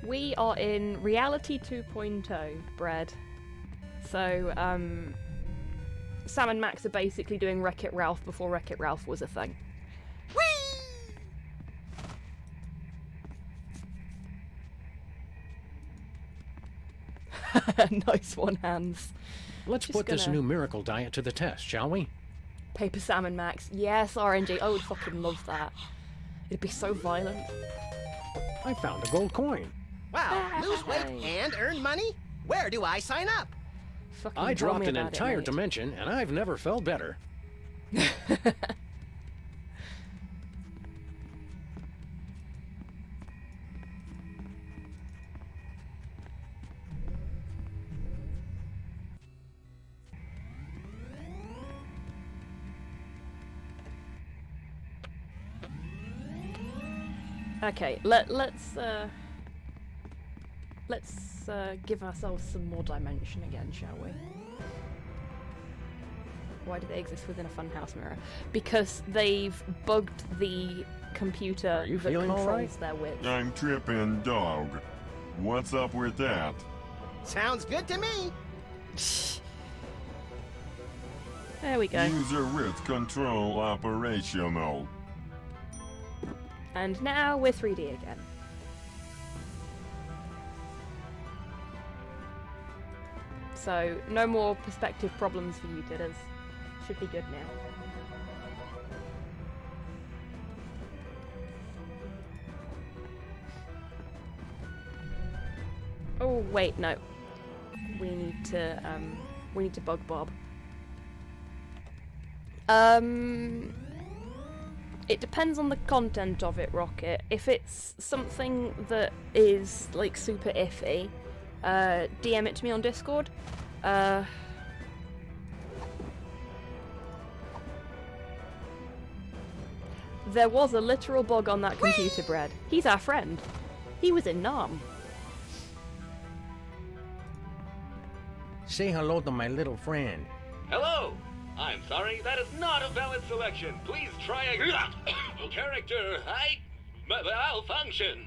S15: We are in Reality 2.0, Bread. So, Sam and Max are basically doing Wreck-It Ralph before Wreck-It Ralph was a thing. Nice one, Hans.
S2: Let's put this new miracle diet to the test, shall we?
S15: Paper Sam and Max. Yes, RNG. I would fucking love that. It'd be so violent.
S2: I found a gold coin.
S3: Wow, lose weight and earn money? Where do I sign up?
S15: Fucking
S2: I
S15: tell
S2: dropped
S15: me
S2: an
S15: about it,
S2: entire
S15: mate.
S2: dimension, and I've never felt better.
S15: Okay, let's give ourselves some more dimension again, shall we? Why do they exist within a funhouse mirror? Because they've bugged the computer that
S2: feeling all
S15: controls
S2: right?
S15: their width.
S10: I'm tripping, dog. What's up with that?
S3: Sounds good to me.
S15: There we go.
S10: User width control operational.
S15: And now we're 3D again. So, no more perspective problems for you, Titters. Should be good now. Oh, wait, no. We need to bug Bob. It depends on the content of it, Rocket. If it's something that is, like, super iffy, DM it to me on Discord. There was a literal bug on that computer, Brad. He's our friend. He was in Nam.
S2: Say hello to my little friend.
S11: Hello! I'm sorry, that is not a valid selection. Please try a character malfunction.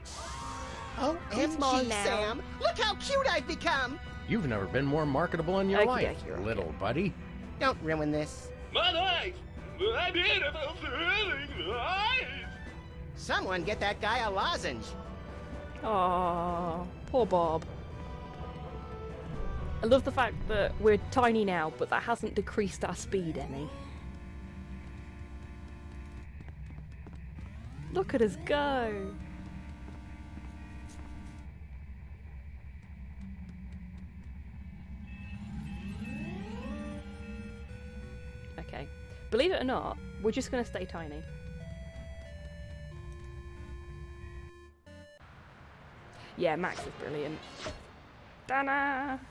S3: OMG, Sam! Look how cute I've become!
S2: You've never been more marketable in your
S15: Okey
S2: life,
S15: dokey, okay.
S2: little buddy.
S3: Don't ruin this.
S11: My eyes! My beautiful thrilling eyes!
S3: Someone get that guy a lozenge.
S15: Aww, poor Bob. I love the fact that we're tiny now, but that hasn't decreased our speed any. Look at us go! Okay. Believe it or not, we're just gonna stay tiny. Yeah, Max is brilliant. Dana!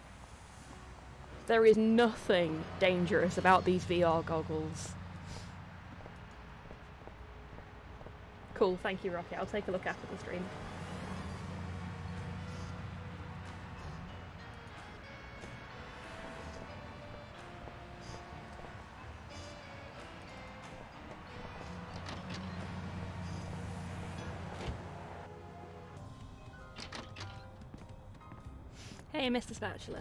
S15: There is nothing dangerous about these VR goggles. Cool, thank you, Rocket. I'll take a look after the stream. Hey, Mr. Spatula.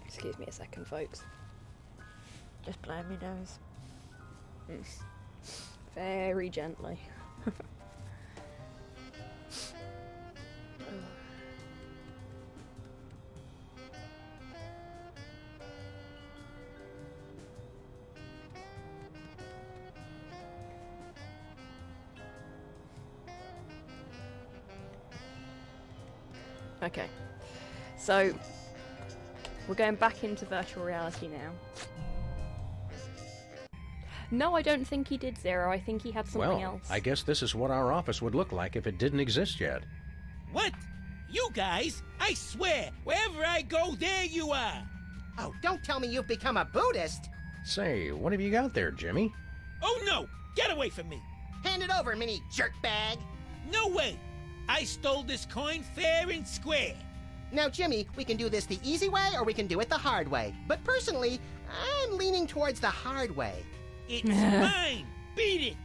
S15: Excuse me a second, folks. Just blowing my nose. Very gently. Okay, so we're going back into virtual reality now. No, I don't think he did, Zero. I think he had something
S2: Well,
S15: else.
S2: I guess this is what our office would look like if it didn't exist yet.
S8: What? You guys? I swear, wherever I go, there you are.
S3: Oh, don't tell me you've become a Buddhist.
S2: Say, what have you got there, Jimmy?
S8: Oh no! Get away from me!
S3: Hand it over, mini jerkbag.
S8: No way! I stole this coin fair and square.
S3: Now, Jimmy, we can do this the easy way or we can do it the hard way. But personally, I'm leaning towards the hard way.
S8: It's mine! Beat it!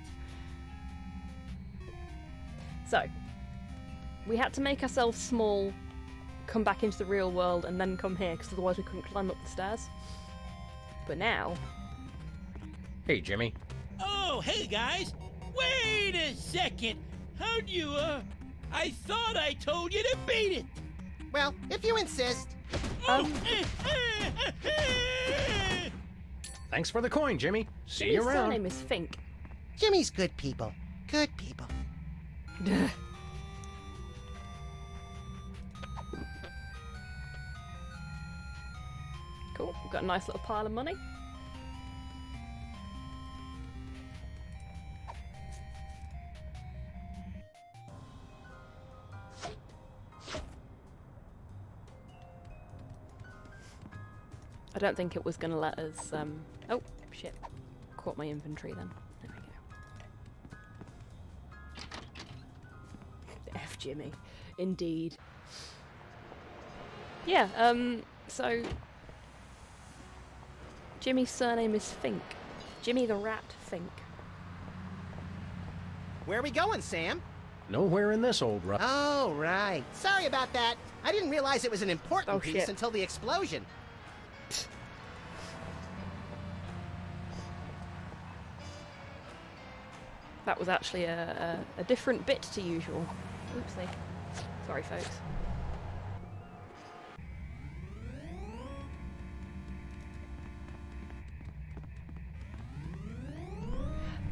S15: So, we had to make ourselves small, come back into the real world, and then come here, because otherwise we couldn't climb up the stairs. But now...
S2: Hey, Jimmy.
S8: Oh, hey guys! Wait a second! How'd you, I thought I told you to beat it!
S3: Well, if you insist.
S2: Thanks for the coin, Jimmy. See you
S15: Jimmy's
S2: around.
S15: surname is Fink.
S3: Jimmy's good people. Good people.
S15: Cool, we've got a nice little pile of money. I don't think it was going to let us, oh, shit. Caught my inventory then. There we go. F Jimmy. Indeed. Yeah, so... Jimmy's surname is Fink. Jimmy the Rat Fink.
S3: Where are we going, Sam?
S2: Nowhere in this old rut.
S3: Oh, right. Sorry about that. I didn't realize it was an important piece
S15: shit.
S3: until the explosion.
S15: That was actually a different bit to usual. Oopsie. Sorry, folks.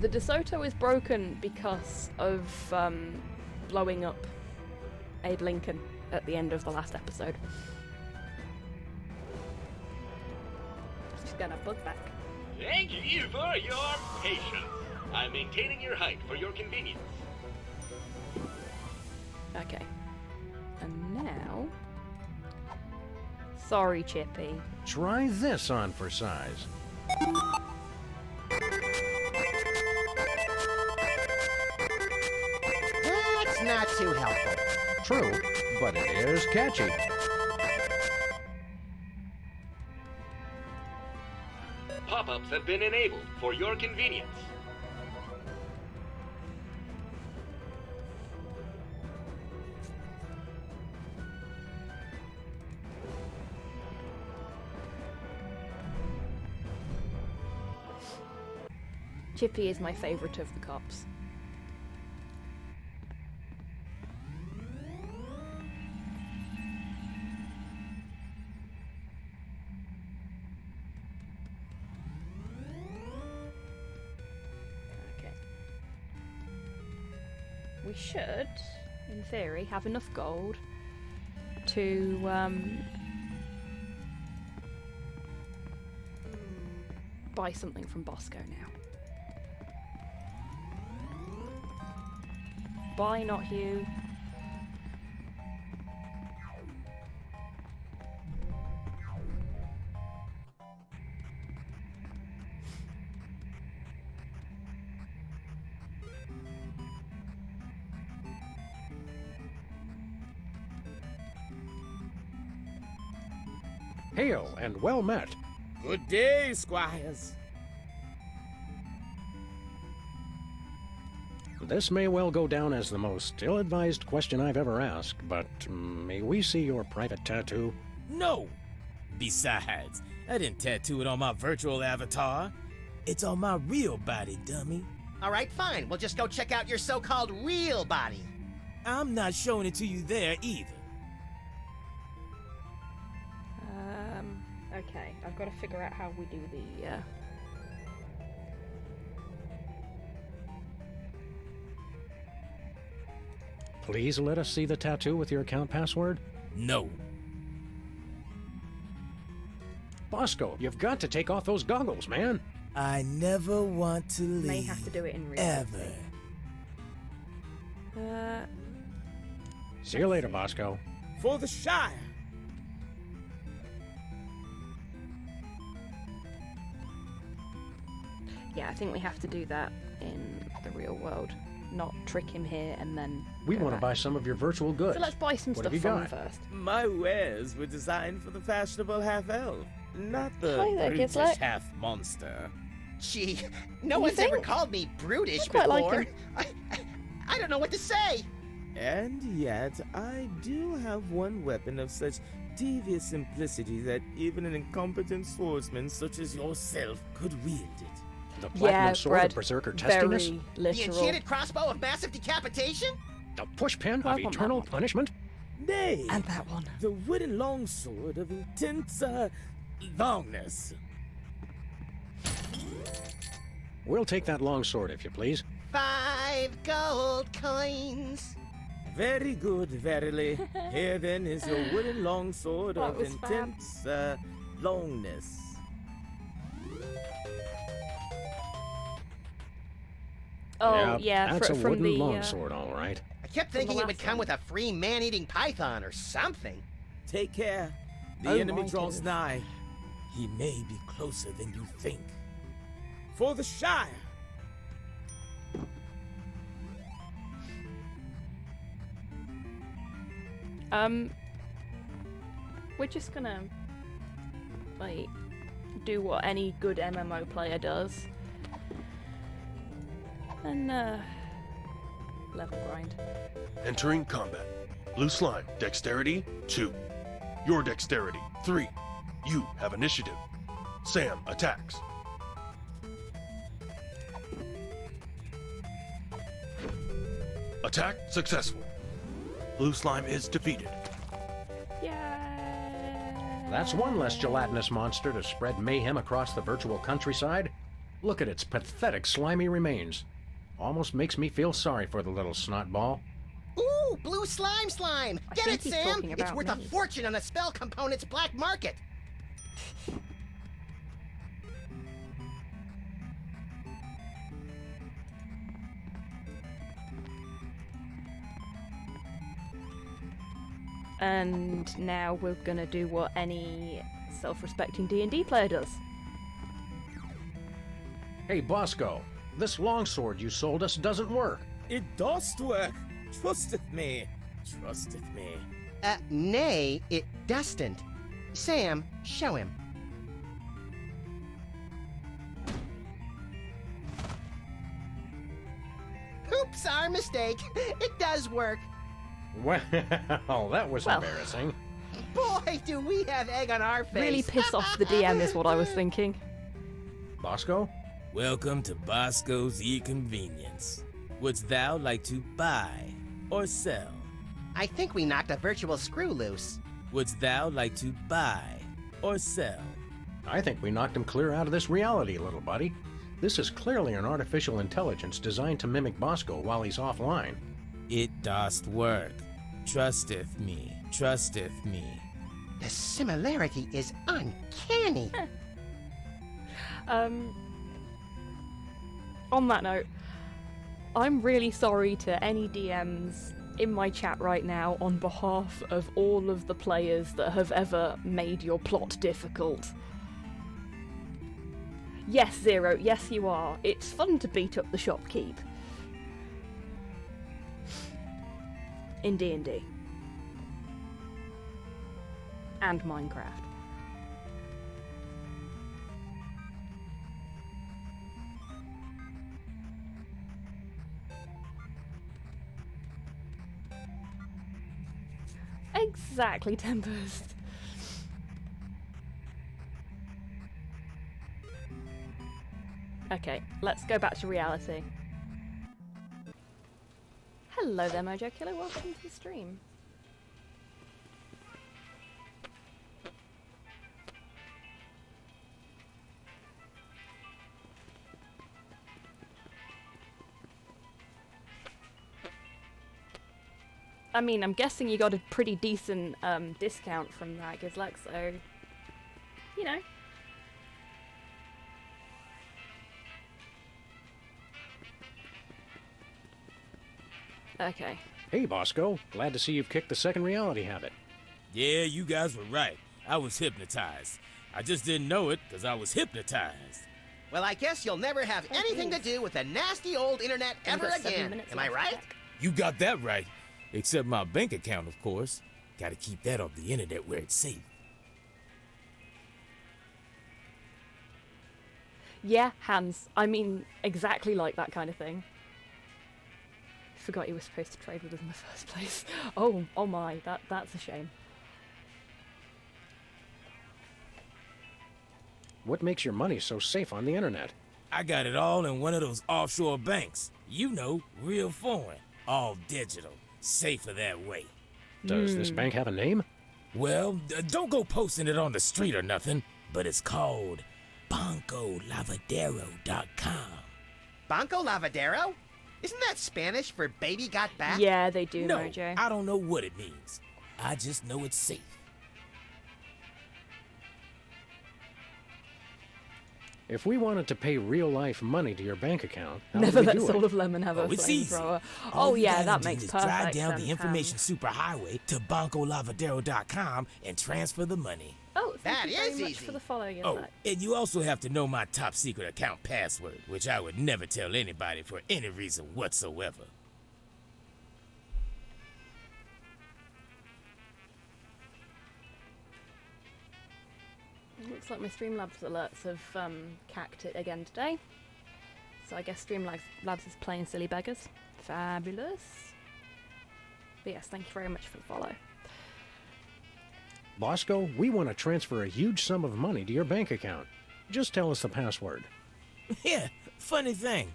S15: The DeSoto is broken because of blowing up Abe Lincoln at the end of the last episode. Just gonna bug back.
S11: Thank you for your patience. I'm maintaining your height for your convenience.
S15: Okay. And now... Sorry, Chippy.
S2: Try this on for size.
S3: That's not too helpful.
S2: True, but it is catchy.
S11: Pop-ups have been enabled for your convenience.
S15: Chippy is my favourite of the cops. Okay. We should, in theory, have enough gold to buy something from Bosco now. Buy, not Hugh.
S2: Hail and well met.
S7: Good day, squires.
S2: This may well go down as the most ill-advised question I've ever asked, but may we see your private tattoo?
S7: No. Besides, I didn't tattoo it on my virtual avatar. It's on my real body, dummy.
S3: All right, fine. We'll just go check out your so-called real body.
S7: I'm not showing it to you there either.
S15: Okay, I've got to figure out how we do the,
S2: Please let us see the tattoo with your account password?
S7: No.
S2: Bosco, you've got to take off those goggles, man.
S7: I never want to leave.
S15: May have to do it in real
S7: ever.
S2: See you later, Bosco.
S7: For the Shire.
S15: Yeah, I think we have to do that in the real world. Not trick him here and then.
S2: We
S15: go
S2: want to
S15: back.
S2: buy some of your virtual goods.
S15: So let's buy some
S2: What
S15: stuff
S2: have you
S15: from
S2: got?
S15: him first.
S7: My wares were designed for the fashionable half-elf, not the
S15: Hi there,
S7: brutish
S15: Gizlet.
S7: half-monster.
S3: Gee, no
S15: You
S3: one's ever
S15: think?
S3: called me brutish
S15: I quite like
S3: before.
S15: him.
S3: I don't know what to say.
S7: And yet, I do have one weapon of such devious simplicity that even an incompetent swordsman such as yourself could wield it.
S2: The platinum sword
S15: Brad,
S2: of berserker testiness?
S15: very
S3: The
S15: literal.
S3: enchanted crossbow of massive decapitation?
S2: The pushpin
S15: I
S2: of
S15: want that
S2: eternal
S15: one.
S2: punishment?
S7: Nay,
S15: And that one.
S7: the wooden longsword of intense, longness.
S2: We'll take that long sword, if you please.
S3: 5 gold coins.
S7: Very good, verily. Here then is your wooden longsword
S15: That
S7: of
S15: was fab.
S7: intense, longness.
S15: Oh, yeah,
S2: That's a
S15: from
S2: wooden
S15: the.
S2: longsword, all right.
S3: I kept
S15: From the
S3: thinking it would
S15: last
S3: come
S15: one.
S3: with a free man-eating python or something.
S7: Take care. The
S15: Oh
S7: enemy
S15: my
S7: draws
S15: goodness.
S7: nigh. He may be closer than you think. For the Shire.
S15: We're just gonna like do what any good MMO player does, and level grind.
S16: Entering combat. Blue slime, dexterity 2. Your dexterity 3. You have initiative. Sam attacks. Attack successful. Blue slime is defeated.
S15: Yay!
S2: That's one less gelatinous monster to spread mayhem across the virtual countryside. Look at its pathetic slimy remains. Almost makes me feel sorry for the little snotball.
S3: Ooh, blue slime! Get
S15: think
S3: it,
S15: he's
S3: Sam?
S15: talking
S3: It's
S15: about
S3: worth
S15: me.
S3: a fortune on the spell component's black market.
S15: And now we're gonna do what any self-respecting D&D player does.
S2: Hey, Bosco, this longsword you sold us doesn't work.
S7: It does work. Trusteth me. Trusteth me.
S3: Nay, it doesn't. Sam, show him. Oops, our mistake. It does work.
S2: Well, that was embarrassing.
S3: Boy, do we have egg on our face.
S15: Really piss off the DM is what I was thinking.
S2: Bosco?
S7: Welcome to Bosco's E-Convenience. Wouldst thou like to buy or sell?
S3: I think we knocked a virtual screw loose.
S7: Wouldst thou like to buy or sell?
S2: I think we knocked him clear out of this reality, little buddy. This is clearly an artificial intelligence designed to mimic Bosco while he's offline.
S7: It doth work. Trusteth me. Trusteth me.
S3: The similarity is uncanny.
S15: On that note, I'm really sorry to any DMs in my chat right now on behalf of all of the players that have ever made your plot difficult. Yes, Zero, yes you are. It's fun to beat up the shopkeep. In D&D. And Minecraft. Exactly, Tempest. Okay, let's go back to reality. Hello there, Mojo Killer. Welcome to the stream. I mean, I'm guessing you got a pretty decent discount from that, Gizlek, so, you know. Okay.
S2: Hey, Bosco. Glad to see you've kicked the second reality habit.
S7: Yeah, you guys were right. I was hypnotized. I just didn't know it because I was hypnotized.
S3: Well, I guess you'll never have anything to do with the nasty old internet ever again. Am I right?
S7: You got that right. Except my bank account, of course. Gotta keep that off the internet where it's safe.
S15: Yeah, hands. I mean, exactly like that kind of thing. Forgot you were supposed to trade with us in the first place. Oh my, that's a shame.
S2: What makes your money so safe on the internet?
S7: I got it all in one of those offshore banks. You know, real foreign. All digital. Safer that way.
S2: Does this bank have a name?
S7: Well, don't go posting it on the street or nothing, but it's called BancoLavadero.com.
S3: Banco Lavadero? Isn't that Spanish for baby got back?
S15: Yeah, they do,
S7: No,
S15: Mojo.
S7: I don't know what it means. I just know it's safe.
S2: If we wanted to pay real-life money to your bank account, how
S15: Never
S2: would we
S15: let
S2: do
S15: Soul
S2: it?
S15: of Lemon have a
S7: it's easy.
S15: flamethrower.
S7: All
S15: Oh
S7: you
S15: yeah,
S7: gotta
S15: that
S7: do
S15: makes
S7: is
S15: perfect
S7: drive down
S15: sense.
S7: the information superhighway to BancoLavadero.com and transfer the money.
S15: Oh, thank
S3: That
S15: you very
S3: is
S15: much
S3: easy.
S15: for the follow, yes,
S7: Oh, and you also have to know my top secret account password, which I would never tell anybody for any reason whatsoever.
S15: Looks like my Streamlabs alerts have cacked it again today. So I guess Streamlabs is playing silly beggars. Fabulous. But yes, thank you very much for the follow.
S2: Bosco, we want to transfer a huge sum of money to your bank account. Just tell us the password.
S7: Yeah, funny thing.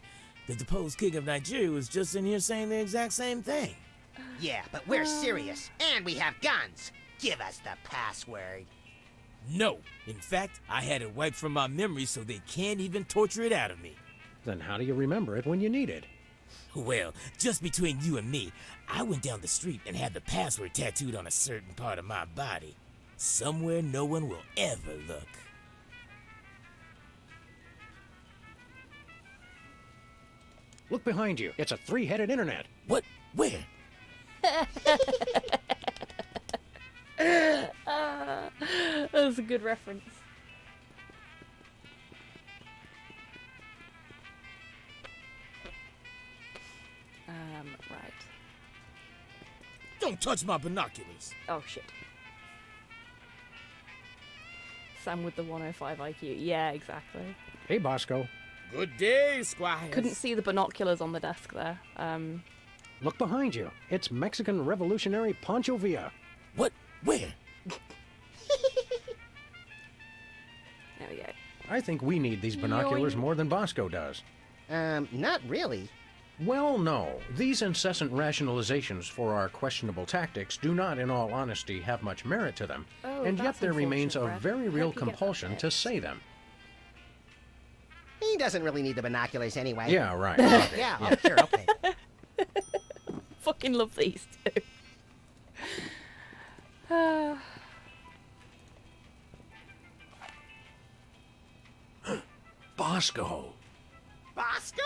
S7: The deposed king of Nigeria was just in here saying the exact same thing.
S3: Yeah, but we're serious, and we have guns. Give us the password.
S7: No. In fact, I had it wiped from my memory so they can't even torture it out of me.
S2: Then how do you remember it when you need it?
S7: Well, just between you and me, I went down the street and had the password tattooed on a certain part of my body. Somewhere no one will ever look.
S2: Look behind you. It's a three-headed internet.
S7: What? Where?
S15: good reference. Right.
S7: Don't touch my binoculars.
S15: Oh, shit. Sam with the 105 IQ. Yeah, exactly.
S2: Hey, Bosco.
S7: Good day, Squire.
S15: Couldn't see the binoculars on the desk there.
S2: Look behind you. It's Mexican Revolutionary Pancho Villa.
S7: What? Where?
S15: There we go.
S2: I think we need these binoculars
S15: Yoink.
S2: more than Bosco does.
S3: Not really.
S2: Well, no. These incessant rationalizations for our questionable tactics do not, in all honesty, have much merit to them.
S15: Oh,
S2: And yet
S15: that's
S2: there remains a
S15: unfortunate,
S2: very
S15: Brad.
S2: real
S15: Hope you get that
S2: compulsion to say them.
S3: He doesn't really need the binoculars anyway.
S2: Yeah, right. Okay.
S3: Yeah, oh, sure, okay.
S15: Fucking love these two.
S2: Bosco.
S3: Bosco?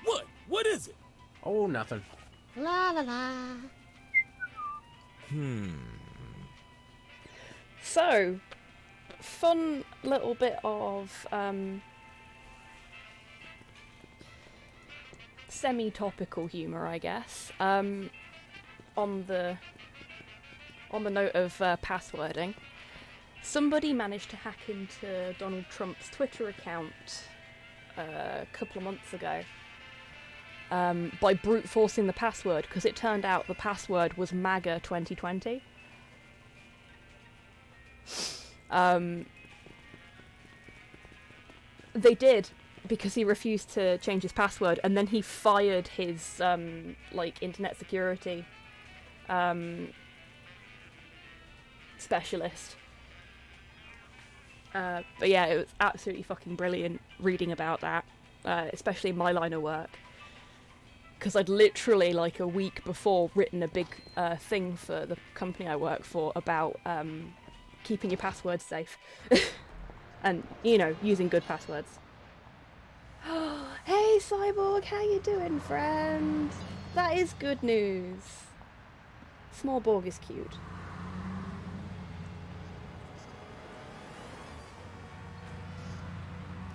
S7: What? What is it?
S2: Oh, nothing.
S3: La la la.
S15: So, fun little bit of semi-topical humour, I guess. On the note of passwording, somebody managed to hack into Donald Trump's Twitter account a couple of months ago by brute forcing the password, because it turned out the password was MAGA 2020. They did, because he refused to change his password, and then he fired his internet security specialist. But yeah, it was absolutely fucking brilliant reading about that, especially in my line of work, because I'd literally, like a week before, written a big thing for the company I work for about keeping your passwords safe and, you know, using good passwords. Hey Cyborg, how you doing, friend? That is good news. Small Borg is cute.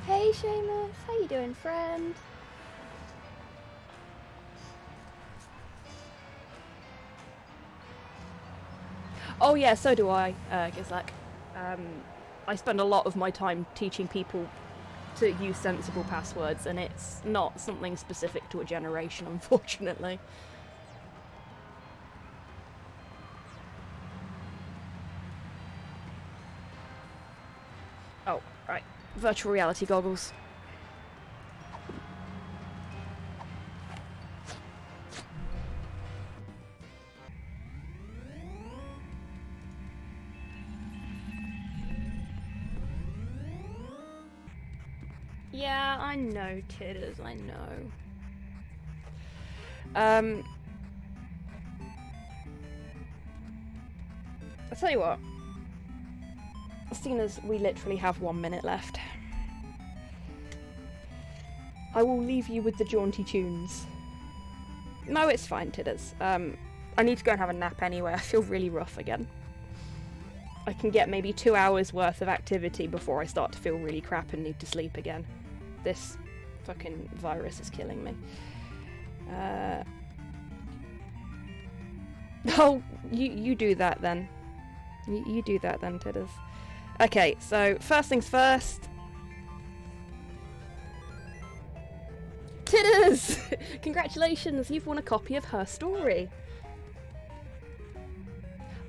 S15: Hey Seamus, how you doing, friend? Oh yeah, so do I, Gizlek. I spend a lot of my time teaching people to use sensible passwords, and it's not something specific to a generation, unfortunately. Oh, right. Virtual reality goggles. Yeah, I know, Titters, I know. I'll tell you what. Seeing as we literally have 1 minute left, I will leave you with the jaunty tunes. No, it's fine, Titters. I need to go and have a nap anyway. I feel really rough again. I can get maybe 2 hours worth of activity before I start to feel really crap and need to sleep again. This fucking virus is killing me. Oh, you do that then. You do that then, Titters. Okay, so first things first. Titters! Congratulations, you've won a copy of Her Story.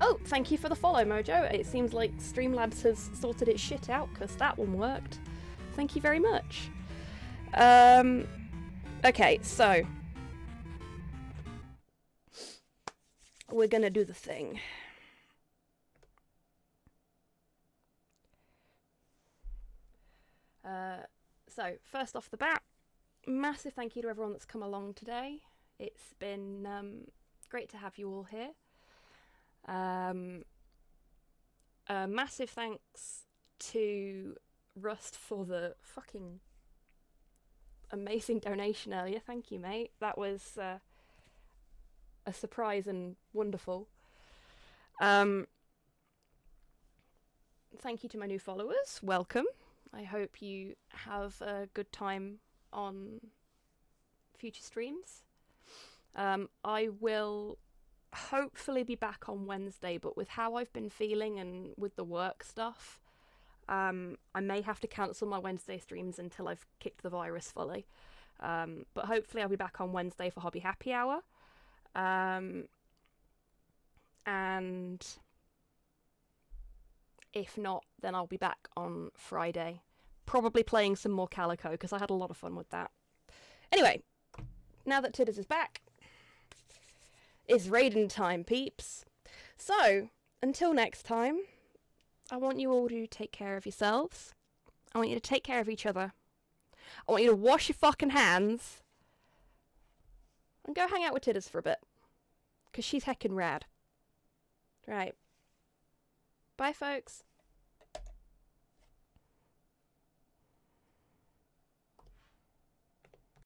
S15: Oh, thank you for the follow, Mojo. It seems like Streamlabs has sorted its shit out, because that one worked. Thank you very much. Okay, so we're gonna do the thing. So, first off the bat, massive thank you to everyone that's come along today. It's been great to have you all here. Massive thanks to Rust for the fucking amazing donation earlier. Thank you, mate. That was a surprise and wonderful. thank you to my new followers. Welcome. I hope you have a good time on future streams. I will hopefully be back on Wednesday, but with how I've been feeling and with the work stuff, I may have to cancel my Wednesday streams until I've kicked the virus fully. But hopefully I'll be back on Wednesday for Hobby Happy Hour. And if not, then I'll be back on Friday. Probably playing some more Calico, because I had a lot of fun with that. Anyway, now that Tidders is back, it's raiding time, peeps. So, until next time, I want you all to take care of yourselves. I want you to take care of each other. I want you to wash your fucking hands. And go hang out with Tidders for a bit. Because she's heckin' rad. Right. Bye, folks.